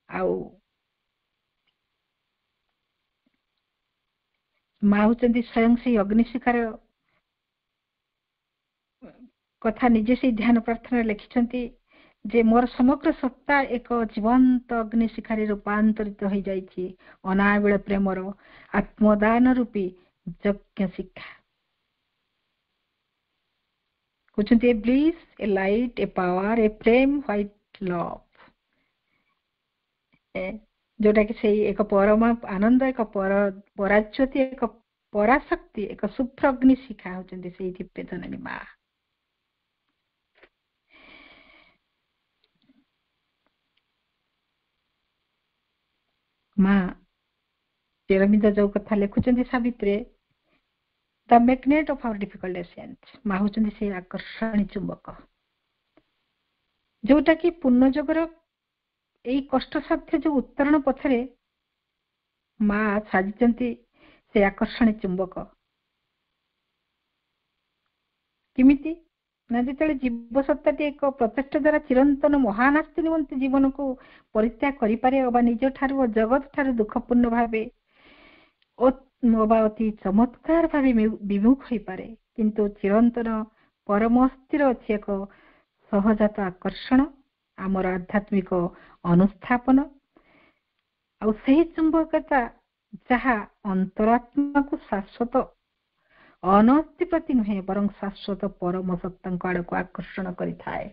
ଆଉ ମା ହଉଛନ୍ତି ସ୍ୱୟଂ ସେଇ ଅଗ୍ନିଶିଖାର କଥା ନିଜେ ସେଇ ଧ୍ୟାନ ପ୍ରାର୍ଥନାରେ ଲେଖିଛନ୍ତି ଯେ ମୋର ସମଗ୍ର ସତ୍ତା ଏକ ଜୀବନ୍ତ ଅଗ୍ନିଶିଖାରେ ରୂପାନ୍ତରିତ ହୋଇଯାଇଛି, ଅନାବିଳ ପ୍ରେମର ଆତ୍ମଦାନ ରୂପୀ ଯଜ୍ଞ ଶିକ୍ଷା। କହୁଛନ୍ତି ଏ ବ୍ଲିସ୍, ଏ ଲାଇଟ୍, ଏ ପାୱାର, ଏ ଫ୍ଲେମ୍, ହ୍ୱାଇଟ୍ ଲଭ୍। ଯୋଉଟା କି ସେଇ ଏକ ପରମ ଆନନ୍ଦ, ଏକ ପରାଜ୍ୟୋତି, ଏକ ପରାଶକ୍ତି, ଏକ ଶୁଭ୍ର ଅଗ୍ନି ଶିଖା ହଉଛନ୍ତି ସେଇ ଦିବ୍ୟ ଜନନୀ ମା। ମା ଚେରମିଦ ଯୋଉ କଥା ଲେଖୁଛନ୍ତି ସାବିତ୍ରୀ, ଦ ମ୍ୟାଗ୍ନେଟ ଅଫ ଆୱାର ଡିଫିକଲ୍ଟ ଏସିଏନ୍ସ, ମା ହଉଛନ୍ତି ସେଇ ଆକର୍ଷଣୀ ଚୁମ୍ବକ, ଯୋଉଟା କି ପୂର୍ଣ୍ଣଯୋଗର ଏଇ କଷ୍ଟସାଧ୍ୟ ଯୋଉ ଉତ୍ତରଣ ପଥରେ ମା ସାଜିଛନ୍ତି ସେ ଆକର୍ଷଣୀ ଚୁମ୍ବକ। କେମିତି ନା ଯେତେବେଳେ ଜୀବସତ୍ତାଟି ଏକ ପ୍ରଚେଷ୍ଟା ଦ୍ୱାରା ଚିରନ୍ତନ ମହାନାସ୍ତି ନିମନ୍ତେ ଜୀବନକୁ ପରିତ୍ୟାଗ କରିପାରେ ଅବା ନିଜ ଠାରୁ ଜଗତ ଠାରୁ ଦୁଃଖପୂର୍ଣ୍ଣ ଭାବେ ଅତି ଚମତ୍କାର ଭାବେ ବିମୁଖ ହୋଇପାରେ, କିନ୍ତୁ ଚିରନ୍ତନ ପରମ ଅସ୍ଥିର ଅଛି ଏକ ସହଜାତ ଆକର୍ଷଣ, ଆମର ଆଧ୍ୟାତ୍ମିକ ଅନୁସ୍ଥାପନ, ଆଉ ସେହି ଚୁମ୍ବକତା ଯାହା ଅନ୍ତରାତ୍ମାକୁ ଶାଶ୍ୱତ ଅନସ୍ତି ପ୍ରତି ନୁହେଁ ବରଂ ଶାଶ୍ୱତ ପରମ ସତ୍ତାଙ୍କ ଆଡକୁ ଆକର୍ଷଣ କରିଥାଏ।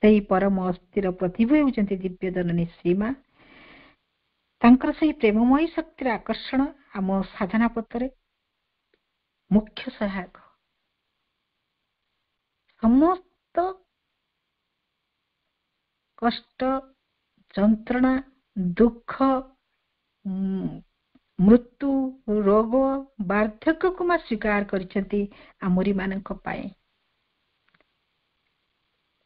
ସେହି ପରମ ଅସ୍ଥିର ପ୍ରତିଭୂ ହେଉଛନ୍ତି ଦିବ୍ୟ ଜନନୀ ଶ୍ରୀମା। ତାଙ୍କର ସେହି ପ୍ରେମମୟୀ ଶକ୍ତିର ଆକର୍ଷଣ ଆମ ସାଧନା ପଥରେ ମୁଖ୍ୟ ସହାୟକ। ସମସ୍ତ କଷ୍ଟ, ଯନ୍ତ୍ରଣା, ଦୁଃଖ, ମୃତ୍ୟୁ, ରୋଗ, ବାର୍ଦ୍ଧକ୍ୟକୁ ମା ସ୍ୱୀକାର କରିଛନ୍ତି ଆମରି ମାନଙ୍କ ପାଇଁ।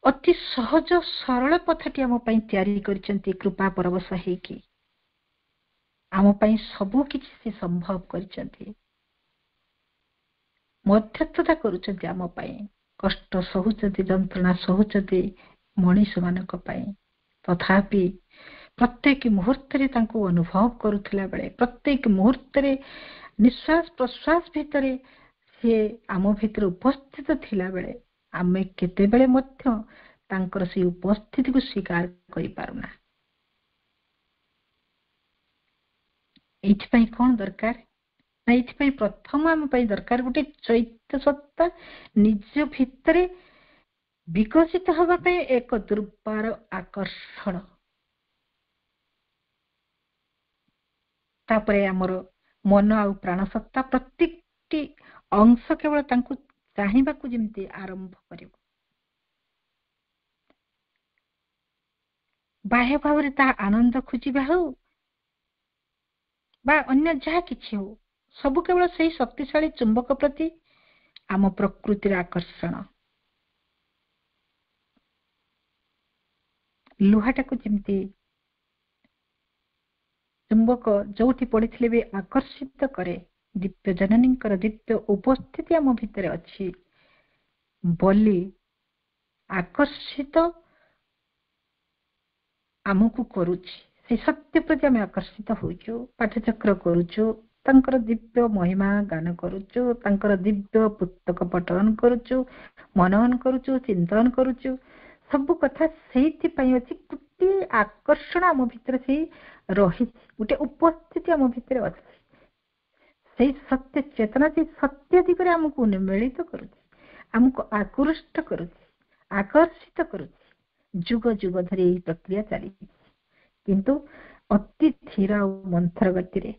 ଅତି ସହଜ ସରଳ ପଥଟି ଆମ ପାଇଁ ତିଆରି କରିଛନ୍ତି କୃପା ପରବଶ ହେଇକି। ଆମ ପାଇଁ ସବୁ କିଛି ସେ ସମ୍ଭବ କରିଛନ୍ତି, ମଧ୍ୟସ୍ଥତା କରୁଛନ୍ତି ଆମ ପାଇଁ, କଷ୍ଟ ସହୁଛନ୍ତି, ଯନ୍ତ୍ରଣା ସହୁଛନ୍ତି ମଣିଷ ମାନଙ୍କ ପାଇଁ। ତଥାପି ପ୍ରତ୍ୟେକ ମୁହୂର୍ତ୍ତରେ ତାଙ୍କୁ ଅନୁଭବ କରୁଥିଲା ବେଳେ, ପ୍ରତ୍ୟେକ ମୁହୂର୍ତ୍ତରେ ନିଶ୍ୱାସ ପ୍ରଶ୍ୱାସ ଭିତରେ ସେ ଆମ ଭିତରେ ଉପସ୍ଥିତ ଥିଲା ବେଳେ ଆମେ କେତେବେଳେ ମଧ୍ୟ ତାଙ୍କର ସେଇ ଉପସ୍ଥିତିକୁ ସ୍ୱୀକାର କରିପାରୁନା। ଏଇଥିପାଇଁ କଣ ଦରକାର ନା, ଏଇଥିପାଇଁ ପ୍ରଥମ ଆମ ପାଇଁ ଦରକାର ଗୋଟେ ଚୈତ୍ୟ ସତ୍ତା ନିଜ ଭିତରେ ବିକଶିତ ହେବା ପାଇଁ ଏକ ଦୁର୍ବାର ଆକର୍ଷଣ। ତାପରେ ଆମର ମନ ଆଉ ପ୍ରାଣ ସତ୍ତା ପ୍ରତ୍ୟେକଟି ଅଂଶ କେବଳ ତାଙ୍କୁ ଚାହିଁବାକୁ ଯେମିତି ଆରମ୍ଭ କରିବ। ବାହ୍ୟ ଭାବରେ ତାହା ଆନନ୍ଦ ଖୋଜିବା ହଉ ବା ଅନ୍ୟ ଯାହା କିଛି ହଉ, ସବୁ କେବଳ ସେହି ଶକ୍ତିଶାଳୀ ଚୁମ୍ବକ ପ୍ରତି ଆମ ପ୍ରକୃତିର ଆକର୍ଷଣ। ଲୁହାଟାକୁ ଯେମିତି ଚୁମ୍ବକ ଯୋଉଠି ପଡିଥିଲେ ବି ଆକର୍ଷିତ କରେ, ଦିବ୍ୟ ଜନନୀଙ୍କର ଦିବ୍ୟ ଉପସ୍ଥିତି ଆମ ଭିତରେ ଅଛି ବୋଲି ଆକର୍ଷିତ ଆମକୁ କରୁଛି। ସେଇ ସତ୍ୟ ପ୍ରତି ଆମେ ଆକର୍ଷିତ ହଉଛୁ, ପାଠଚକ୍ର କରୁଛୁ, ତାଙ୍କର ଦିବ୍ୟ ମହିମା ଗାନ କରୁଛୁ, ତାଙ୍କର ଦିବ୍ୟ ପୁସ୍ତକ ପଠନ କରୁଛୁ, ମନନ କରୁଛୁ, ଚିନ୍ତନ କରୁଛୁ। ସବୁ କଥା ସେଇଥିପାଇଁ ଅଛି, ଗୋଟିଏ ଆକର୍ଷଣ ଆମ ଭିତରେ ସେଇ ରହିଛି, ଗୋଟେ ଉପସ୍ଥିତି ଆମ ଭିତରେ ଅଛି। ସେଇ ସତ୍ୟ ଚେତନା ସେଇ ସତ୍ୟ ଦିଗରେ ଆମକୁ ଉନ୍ମିଳିତ କରୁଛି, ଆମକୁ ଆକୃଷ୍ଟ କରୁଛି, ଆକର୍ଷିତ କରୁଛି। ଯୁଗ ଯୁଗ ଧରି ଏହି ପ୍ରକ୍ରିୟା ଚାଲିଛି, କିନ୍ତୁ ଅତି ଧୀର ଆଉ ମନ୍ଥର ଗତିରେ।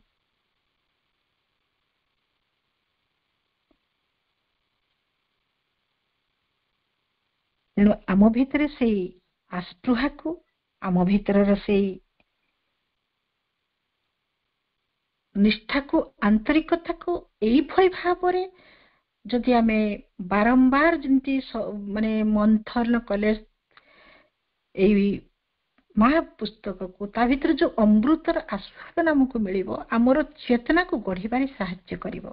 ତେଣୁ ଆମ ଭିତରେ ସେଇ ଆସ୍ପୃହାକୁ, ଆମ ଭିତରର ସେଇ ନିଷ୍ଠାକୁ, ଆନ୍ତରିକତାକୁ ଏଇଭଳି ଭାବରେ ଯଦି ଆମେ ବାରମ୍ବାର ଯେମିତି ମାନେ ମନ୍ଥନ କଲେ ଏଇ ମହାପୁସ୍ତକକୁ, ତା ଭିତରେ ଯୋଉ ଅମୃତର ଆସ୍ୱାଦନ ଆମକୁ ମିଳିବ, ଆମର ଚେତନାକୁ ଗଢିବାରେ ସାହାଯ୍ୟ କରିବ।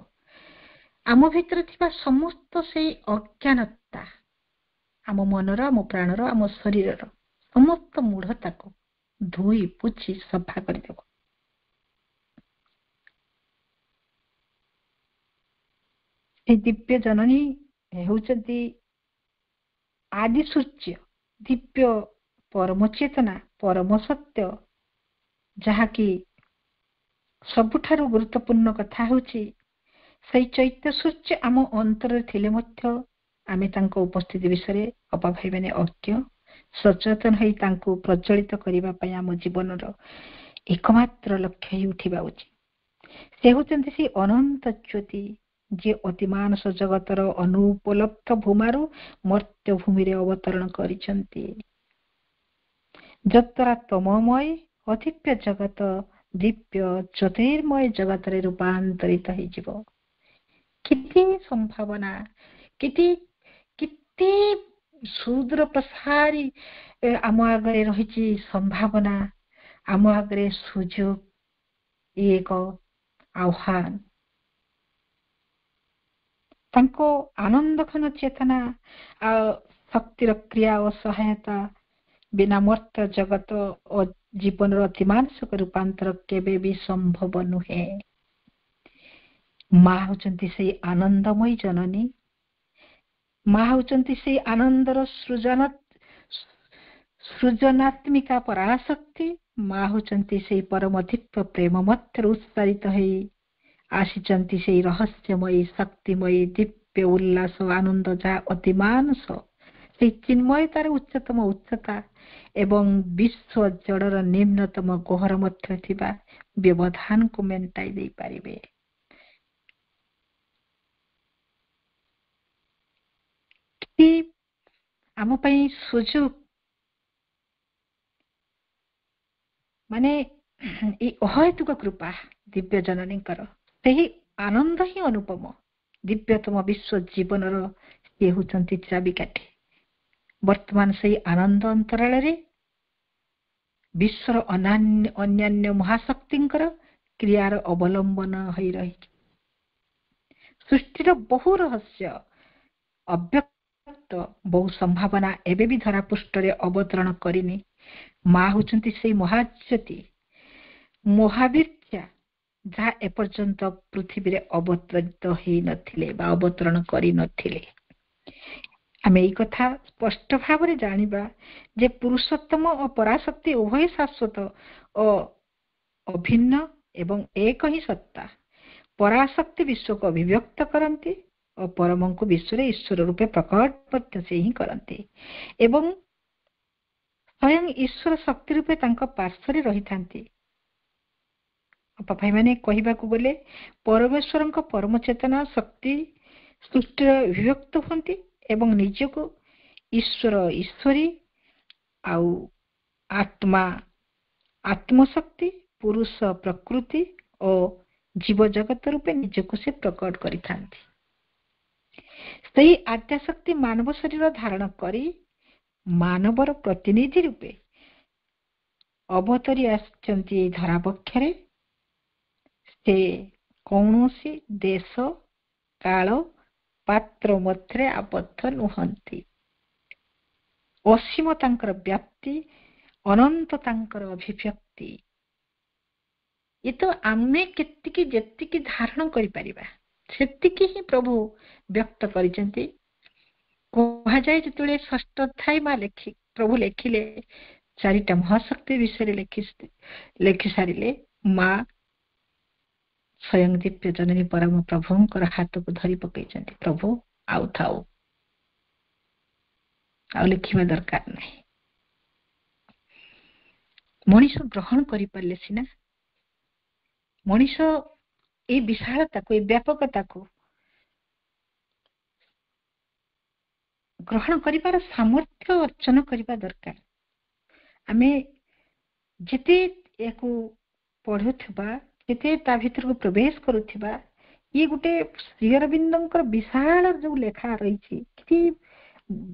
ଆମ ଭିତରେ ଥିବା ସମସ୍ତ ସେଇ ଅଜ୍ଞାନତା, ଆମ ମନର, ଆମ ପ୍ରାଣର, ଆମ ଶରୀରର ସମସ୍ତ ମୂଢତାକୁ ଧୋଇ ପୋଛି ସଫା କରିଦେବ। এই ଦିବ୍ୟ ଜନନୀ ହେଉଛନ୍ତି ଆଦି ସୂର୍ଯ୍ୟ, ଦିବ୍ୟ ପରମ ଚେତନା, ପରମ ସତ୍ୟ, ଯାହାକି ସବୁଠାରୁ ଗୁରୁତ୍ୱପୂର୍ଣ୍ଣ କଥା ହେଉଛି ସେଇ ଚୈତ୍ୟ ସୂର୍ଯ୍ୟ ଆମ ଅନ୍ତରରେ ଥିଲେ ମଧ୍ୟ ଆମେ ତାଙ୍କ ଉପସ୍ଥିତି ବିଷୟରେ ଅପାଭାଇ ମାନେ ଅଜ୍ଞ, ସଚେତନ ହୋଇ ତାଙ୍କୁ ପ୍ରଜ୍ୱଳିତ କରିବା ପାଇଁ ଆମ ଜୀବନର ଏକମାତ୍ର ଲକ୍ଷ୍ୟ ହେଇ ଉଠିବା ଉଚିତ। ସେ ହେଉଛନ୍ତି ସେ ଅନନ୍ତ ଜ୍ୟୋତି, ଯିଏ ଅତିମାନସ ଜଗତର ଅନୁପଲବ୍ଧ ଭୂମାରୁ ମର୍ତ୍ତ୍ୟ ଭୂମିରେ ଅବତରଣ କରିଛନ୍ତି, ଯଦ୍ୱାରା ତମମୟ ଅଦିବ୍ୟ ଜଗତ ଦିବ୍ୟ ଜ୍ୟୋତିର୍ମୟ ଜଗତରେ ରୂପାନ୍ତରିତ ହେଇଯିବ। କେତେ ସମ୍ଭାବନା, କେତେ କେତେ ସୁଦୂର ପ୍ରସାରୀ ଆମ ଆଗରେ ରହିଛି ସମ୍ଭାବନା, ଆମ ଆଗରେ ସୁଯୋଗ, ଏକ ଆହ୍ୱାନ। ତାଙ୍କ ଆନନ୍ଦ ଘନ ଚେତନା ଶକ୍ତିର କ୍ରିୟା ଓ ସହାୟତା ବିନା ମର୍ତ୍ତ୍ୟ ଜଗତ ଓ ଜୀବନର ଅତିମାନସିକ ରୂପାନ୍ତର କେବେ ବି ସମ୍ଭବ ନୁହେଁ। ମା ହେଉଛନ୍ତି ସେଇ ଆନନ୍ଦମୟୀ ଜନନୀ, ମା ହେଉଛନ୍ତି ସେଇ ଆନନ୍ଦର ସୃଜନାତ୍ମିକା ପରାଶକ୍ତି, ମା ହେଉଛନ୍ତି ସେଇ ପରମ ଦିବ୍ୟ ପ୍ରେମ ମଧ୍ୟରେ ଉତ୍ସାହିତ ହେଇ ଆସିଛନ୍ତି ସେଇ ରହସ୍ୟମୟୀ ଶକ୍ତିମୟୀ ଦିବ୍ୟ ଉଲ୍ଲାସ ଆନନ୍ଦ, ଯାହା ଅତିମାନସ ସେଇ ଚିନ୍ମୟତାର ଉଚ୍ଚତମ ଉଚ୍ଚତା ଏବଂ ବିଶ୍ୱ ଜଡ଼ର ନିମ୍ନତମ ଗହର ମଧ୍ୟରେ ଥିବା ବ୍ୟବଧାନକୁ ମେଣ୍ଟାଇ ଦେଇପାରିବେ। ଆମ ପାଇଁ ସୁଯୋଗ, ମାନେ ଏଇ ଅହୈତୁକ କୃପା ଦିବ୍ୟ ଜନନୀଙ୍କର, ସେହି ଆନନ୍ଦ ହିଁ ଅନୁପମ। ଦିବ୍ୟତମ ବିଶ୍ୱ ଜୀବନର ସିଏ ହେଉଛନ୍ତି ଚାବିକାଠି। ବର୍ତ୍ତମାନ ସେହି ଆନନ୍ଦ ଅନ୍ତରାଳରେ ବିଶ୍ୱର ଅନ୍ୟାନ୍ୟ ମହାଶକ୍ତିଙ୍କର କ୍ରିୟାର ଅବଲମ୍ବନ ହୋଇ ରହିଛି। ସୃଷ୍ଟିର ବହୁ ରହସ୍ୟ, ଅବ୍ୟକ୍ତ ବହୁ ସମ୍ଭାବନା ଏବେ ବି ଧରାପୃଷ୍ଠରେ ଅବତରଣ କରିନି। ମା ହେଉଛନ୍ତି ସେଇ ମହାଜ୍ୟୋତି, ମହାବୀର୍ଯ୍ୟା, ଯାହା ଏପର୍ଯ୍ୟନ୍ତ ପୃଥିବୀରେ ଅବତରିତ ହେଇନଥିଲେ ବା ଅବତରଣ କରିନଥିଲେ। ଆମେ ଏଇ କଥା ସ୍ପଷ୍ଟ ଭାବରେ ଜାଣିବା ଯେ ପୁରୁଷୋତ୍ତମ ଓ ପରାଶକ୍ତି ଉଭୟ ଶାଶ୍ୱତ ଓ ଅଭିନ୍ନ ଏବଂ ଏକ ହିଁ ସତ୍ତା। ପରାଶକ୍ତି ବିଶ୍ୱକୁ ଅଭିବ୍ୟକ୍ତ କରନ୍ତି ଓ ପରମଙ୍କୁ ବିଶ୍ୱରେ ଈଶ୍ୱର ରୂପେ ପ୍ରକଟ ମଧ୍ୟ ସେ ହିଁ କରନ୍ତି ଏବଂ ସ୍ୱୟଂ ଈଶ୍ୱର ଶକ୍ତି ରୂପେ ତାଙ୍କ ପାର୍ଶ୍ୱରେ ରହିଥାନ୍ତି। ଅପା ଭାଇମାନେ, କହିବାକୁ ଗଲେ ପରମେଶ୍ୱରଙ୍କ ପରମ ଚେତନା ଶକ୍ତି ସୃଷ୍ଟିର ବିଭକ୍ତ ହୁଅନ୍ତି ଏବଂ ନିଜକୁ ଈଶ୍ୱର ଈଶ୍ୱରୀ ଆଉ ଆତ୍ମା ଆତ୍ମଶକ୍ତି, ପୁରୁଷ ପ୍ରକୃତି ଓ ଜୀବଜଗତ ରୂପେ ନିଜକୁ ସେ ପ୍ରକଟ କରିଥାନ୍ତି। ସେହି ଆଦ୍ୟାଶକ୍ତି ମାନବ ଶରୀର ଧାରଣ କରି ମାନବର ପ୍ରତିନିଧି ରୂପେ ଅବତରି ଆସିଛନ୍ତି ଏହି ଧରାବକ୍ଷରେ। ସେ କୌଣସି ଦେଶ କାଳ ପାତ୍ର ମଧ୍ୟରେ ଆବଦ୍ଧ ନୁହନ୍ତି। ଅସୀମ ତାଙ୍କର ବ୍ୟାପ୍ତି, ଅନନ୍ତ ତାଙ୍କର ଅଭିବ୍ୟକ୍ତି। ଏ ତ ଆମେ ଯେତିକି ଧାରଣ କରିପାରିବା ସେତିକି ହିଁ ପ୍ରଭୁ ବ୍ୟକ୍ତ କରିଛନ୍ତି। କୁହାଯାଏ ଯେତେବେଳେ ଷଷ୍ଠ ଅଧ୍ୟାୟ ପ୍ରଭୁ ଲେଖିଲେ, ଚାରିଟା ମହାଶକ୍ତି ବିଷୟରେ ଲେଖି ସାରିଲେ, ମା ସ୍ୱୟଂ ଦିବ୍ୟ ଜନନୀ ପରମ ପ୍ରଭୁଙ୍କର ହାତକୁ ଧରି ପକେଇଛନ୍ତି। ପ୍ରଭୁ ଆଉ ଥାଉ, ଆଉ ଲେଖିବା ଦରକାର ନାହିଁ। ମଣିଷ ଗ୍ରହଣ କରିପାରିଲେ ସିନା, ମଣିଷ ଏଇ ବିଶାଳତାକୁ, ଏଇ ବ୍ୟାପକତାକୁ ଗ୍ରହଣ କରିବାର ସାମର୍ଥ୍ୟ ଅର୍ଜନ କରିବା ଦରକାର। ଆମେ ଯେତେ ଏହାକୁ ପଢୁଥିବା, ଯେତେ ତା ଭିତରକୁ ପ୍ରବେଶ କରୁଥିବା, ଇଏ ଗୋଟେ ଶ୍ରୀ ଅରବିନ୍ଦଙ୍କର ବିଶାଳ ଯୋଉ ଲେଖା ରହିଛି, କି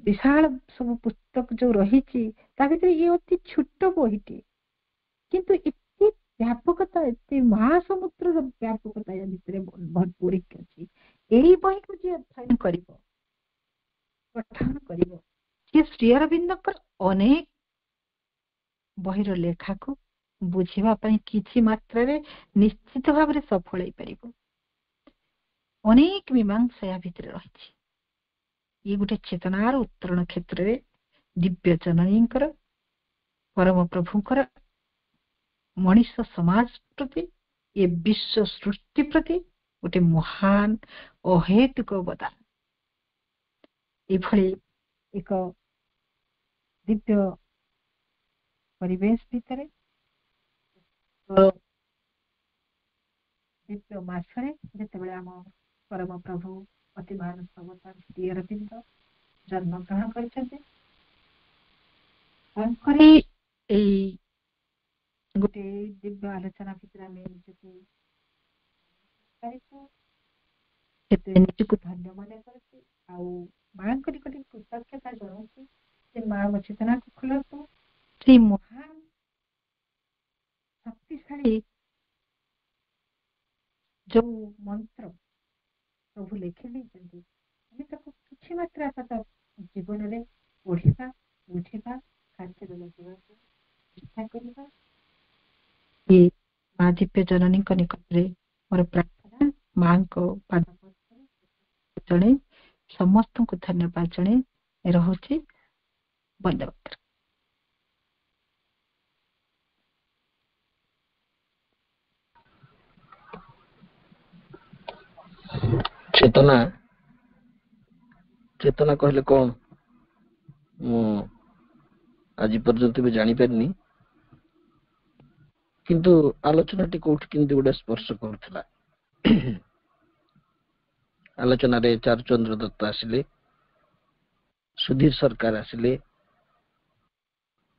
ବିଶାଳ ସବୁ ପୁସ୍ତକ ଯୋଉ ରହିଛି, ତା ଭିତରେ ଇଏ ଅତି ଛୋଟ ବହିଟି, କିନ୍ତୁ ଏତେ ବ୍ୟାପକତା, ଏତେ ମହାସମୁଦ୍ରର ବ୍ୟାପକତା ୟା ଭିତରେ ଭରପୁର ଅଛି। ଏଇ ବହିକୁ ଯିଏ ଅଧ୍ୟୟନ କରିବ, ପଠନ କରିବ, ସିଏ ଶ୍ରୀ ଅରବିନ୍ଦଙ୍କର ଅନେକ ବହିର ଲେଖାକୁ ବୁଝିବା ପାଇଁ କିଛି ମାତ୍ରାରେ ନିଶ୍ଚିତ ଭାବରେ ସଫଳ ହେଇପାରିବ। ଅନେକ ମୀମାଂସା ଏହା ଭିତରେ ରହିଛି। ଇଏ ଗୋଟେ ଚେତନାର ଉତ୍ତରଣ କ୍ଷେତ୍ରରେ ଦିବ୍ୟ ଜନନୀଙ୍କର, ପରମ ପ୍ରଭୁଙ୍କର ମଣିଷ ସମାଜ ପ୍ରତି, ଏ ବିଶ୍ୱ ସୃଷ୍ଟି ପ୍ରତି ଗୋଟେ ମହାନ ଅହେତୁକ ଅବଦାନ। ଏଭଳି ଏକ ଦିବ୍ୟ ପରିବେଶ ଭିତରେ ଦିବ୍ୟ ମାସରେ ଯେତେବେଳେ ଆମ ପରମ ପ୍ରଭୁ ଅତିମହାନ ଅବତାର ଶ୍ରୀ ଅରବିନ୍ଦ ଜନ୍ମଗ୍ରହଣ କରିଛନ୍ତି, ତାଙ୍କରି ଏଇ ଗୋଟେ ଦିବ୍ୟ ଆଲୋଚନା ଭିତରେ ଆମେ ନିଜକୁ କେତେ ନିଜକୁ ଧନ୍ୟ ମନେ କରୁଛି ଆଉ ମାଙ୍କ ନିକଟରେ କୃତଜ୍ଞତା ଜଣାଉଛି ଯେ ମା ମୋ ଚେତନାକୁ ଖୋଲନ୍ତୁ। ସେଇ ମହାନ ଶକ୍ତିଶାଳୀ ଯୋଉ ମନ୍ତ୍ର ପ୍ରଭୁ ଲେଖି ଦେଇଛନ୍ତି, ଆମେ ତାକୁ କିଛି ମାତ୍ରା ଜୀବନରେ ପଢିବା, ବୁଝିବା, କାର୍ଯ୍ୟରେ ଲଗେଇବାକୁ ଚେଷ୍ଟା କରିବା। ମା ଦିବ୍ୟ ଜନନୀଙ୍କ ନିକଟରେ ମୋର ପ୍ରାର୍ଥନା, ମାଙ୍କ ପାଦ ଜଣେ ସମସ୍ତଙ୍କୁ ଧନ୍ୟବାଦ ଜଣେ ରହୁଛି। ବନ୍ଦେ ମାତରମ୍। ଚେତନା ଚେତନା କହିଲେ କଣ ମୁଁ ଆଜି ପର୍ଯ୍ୟନ୍ତ ବି ଜାଣିପାରିନି, କିନ୍ତୁ ଆଲୋଚନାଟି କୋଉଠି କେମିତି ଗୋଟେ ସ୍ପର୍ଶ କରୁଥିଲା। ଆଲୋଚନାରେ ଚାରୁଚନ୍ଦ୍ର ଦତ୍ତ ଆସିଲେ, ସୁଧୀର ସରକାର ଆସିଲେ,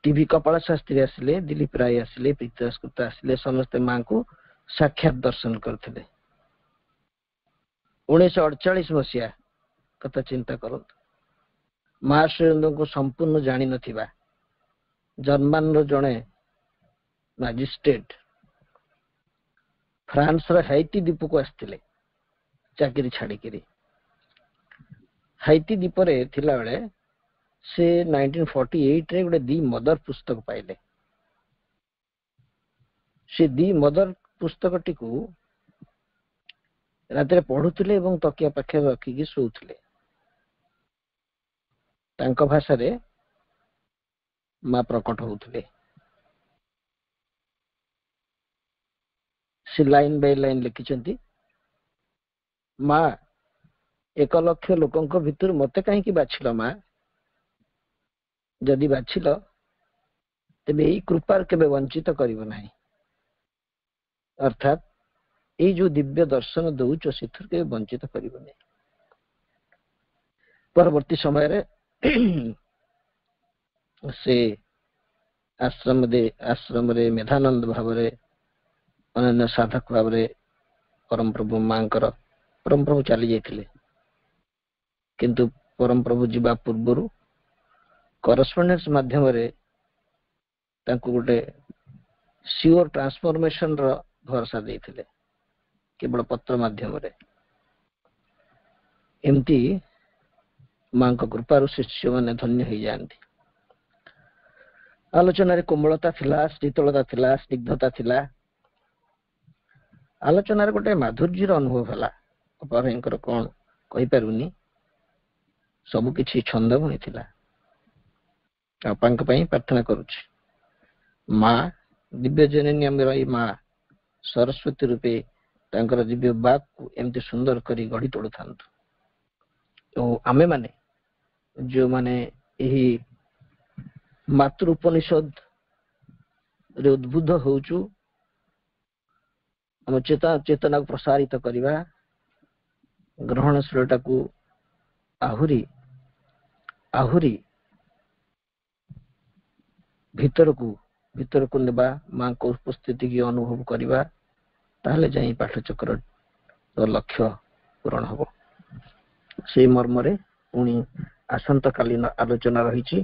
ଟିଭି କପାଳ ଶାସ୍ତ୍ରୀ ଆସିଲେ, ଦିଲ୍ଲୀପ ରାୟ ଆସିଲେ, ପ୍ରୀତି ଦାସଗୁପ୍ତା ଆସିଲେ, ସମସ୍ତେ ମାଙ୍କୁ ସାକ୍ଷାତ ଦର୍ଶନ କରିଥିଲେ। 1948 ମସିହା କଥା ଚିନ୍ତା କରନ୍ତୁ। ମା ଶ୍ରୀଅରବିନ୍ଦଙ୍କୁ ସମ୍ପୂର୍ଣ୍ଣ ଜାଣିନଥିବା ଜର୍ମାନର ଜଣେ ମାଜିଷ୍ଟ୍ରେଟ ଫ୍ରାନ୍ସର ହାଇଟି ଦ୍ୱୀପକୁ ଆସିଥିଲେ ଚାକିରି ଛାଡିକିରି। ହାଇଟି ଦ୍ୱୀପରେ ଥିଲାବେଳେ ସେ 1948ରେ ଗୋଟେ ଦି ମଦର ପୁସ୍ତକ ପାଇଲେ। ସେ ଦି ମଦର ପୁସ୍ତକଟିକୁ ରାତିରେ ପଢୁଥିଲେ ଏବଂ ତକିଆ ପାଖରେ ରଖିକି ଶୋଉଥିଲେ। ତାଙ୍କ ଭାଷାରେ ମା ପ୍ରକଟ ହଉଥିଲେ। ସେ ଲାଇନ ବାଇ ଲାଇନ ଲେଖିଛନ୍ତି, ମା 1 ଲକ୍ଷ ଲୋକଙ୍କ ଭିତରୁ ମତେ କାହିଁକି ବାଛିଲ ମା? ଯଦି ବାଛିଲ ତେବେ ଏଇ କୃପାର କେବେ ବଞ୍ଚିତ କରିବ ନାହିଁ। ଅର୍ଥାତ୍ ଏଇ ଯୋଉ ଦିବ୍ୟ ଦର୍ଶନ ଦଉଛ ସେଥିରୁ କେବେ ବଞ୍ଚିତ କରିବ ନାହିଁ। ପରବର୍ତ୍ତୀ ସମୟରେ ସେ ଆଶ୍ରମରେ ମେଧାନନ୍ଦ ଭାବରେ, ଅନନ୍ୟ ସାଧକ ଭାବରେ ପରମପ୍ରଭୁ ଚାଲି ଯାଇଥିଲେ। କିନ୍ତୁ ପରମପ୍ରଭୁ ଯିବା ପୂର୍ବରୁ କରସ୍ପଣ୍ଡେନ୍ସ ମାଧ୍ୟମରେ ତାଙ୍କୁ ଗୋଟେ ସିଓର ଟ୍ରାନ୍ସଫର୍ମେସନର ଭରସା ଦେଇଥିଲେ, କେବଳ ପତ୍ର ମାଧ୍ୟମରେ। ଏମିତି ମାଙ୍କ କୃପାରୁ ଶିଷ୍ୟମାନେ ଧନ୍ୟ ହେଇଯାଆନ୍ତି। ଆଲୋଚନାରେ କୋମଳତା ଥିଲା, ଶୀତଳତା ଥିଲା, ସ୍ନିଗ୍ଧତା ଥିଲା। ଆଲୋଚନାରେ ଗୋଟେ ମାଧୁର୍ଯ୍ୟର ଅନୁଭବ ହେଲା। ଅପାଭାଇଙ୍କର କଣ କହିପାରୁନି, ସବୁ କିଛି ଛନ୍ଦମୟ ଥିଲା। ଅପାଙ୍କ ପାଇଁ ପ୍ରାର୍ଥନା କରୁଛି, ମା ଦିବ୍ୟ ଜନନୀ ଆମର ଏଇ ମା ସରସ୍ୱତୀ ରୂପେ ତାଙ୍କର ଦିବ୍ୟ ବାକ୍କୁ ଏମିତି ସୁନ୍ଦର କରି ଗଢି ତୋଳୁଥାନ୍ତୁ। ଓ ଆମେମାନେ ଯେଉଁମାନେ ଏହି ମାତୃ ଉପନିଷଦରେ ଉଦ୍ବୁଦ୍ଧ ହଉଛୁ, ଆମ ଚେତନାକୁ ପ୍ରସାରିତ କରିବା, ଗ୍ରହଣଶୀଳଟାକୁ ଆହୁରି ଭିତରକୁ ନେବା, ମାଙ୍କ ଉପସ୍ଥିତିକି ଅନୁଭବ କରିବା, ତାହେଲେ ଯାଇ ପାଠଚକ୍ର ଲକ୍ଷ୍ୟ ପୂରଣ ହବ। ସେଇ ମର୍ମରେ ପୁଣି ଆସନ୍ତାକାলীନ ଆଲୋଚନା ରହିଛି।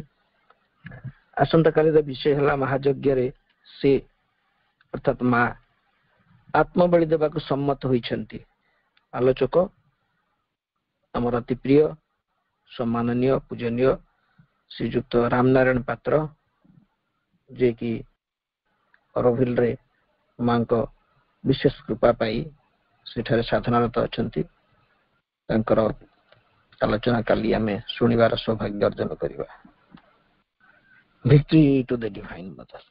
ଆସନ୍ତାକାଲିର ବିଷୟ ହେଲା ମହାଯଜ୍ଞରେ ସେ ଅର୍ଥାତ୍ ମା ଆତ୍ମବଳି ଦେବାକୁ ସମ୍ମତ ହୋଇଛନ୍ତି। ଆଲୋଚକ ଆମର ଅତି ପ୍ରିୟ, ସମ୍ମାନନୀୟ, ପୂଜନୀୟ ଶ୍ରୀଯୁକ୍ତ ରାମନାରାୟଣ ପାତ୍ର, ଯିଏକି ଅରୋଭିଲରେ ମାଙ୍କ ବିଶେଷ କୃପା ପାଇ ସେଠାରେ ସାଧନାରତ ଅଛନ୍ତି। ତାଙ୍କର ଆଲୋଚନା କାଲି ଆମେ ଶୁଣିବାର ସୌଭାଗ୍ୟ ଅର୍ଜନ କରିବା। Victory to the divine mother.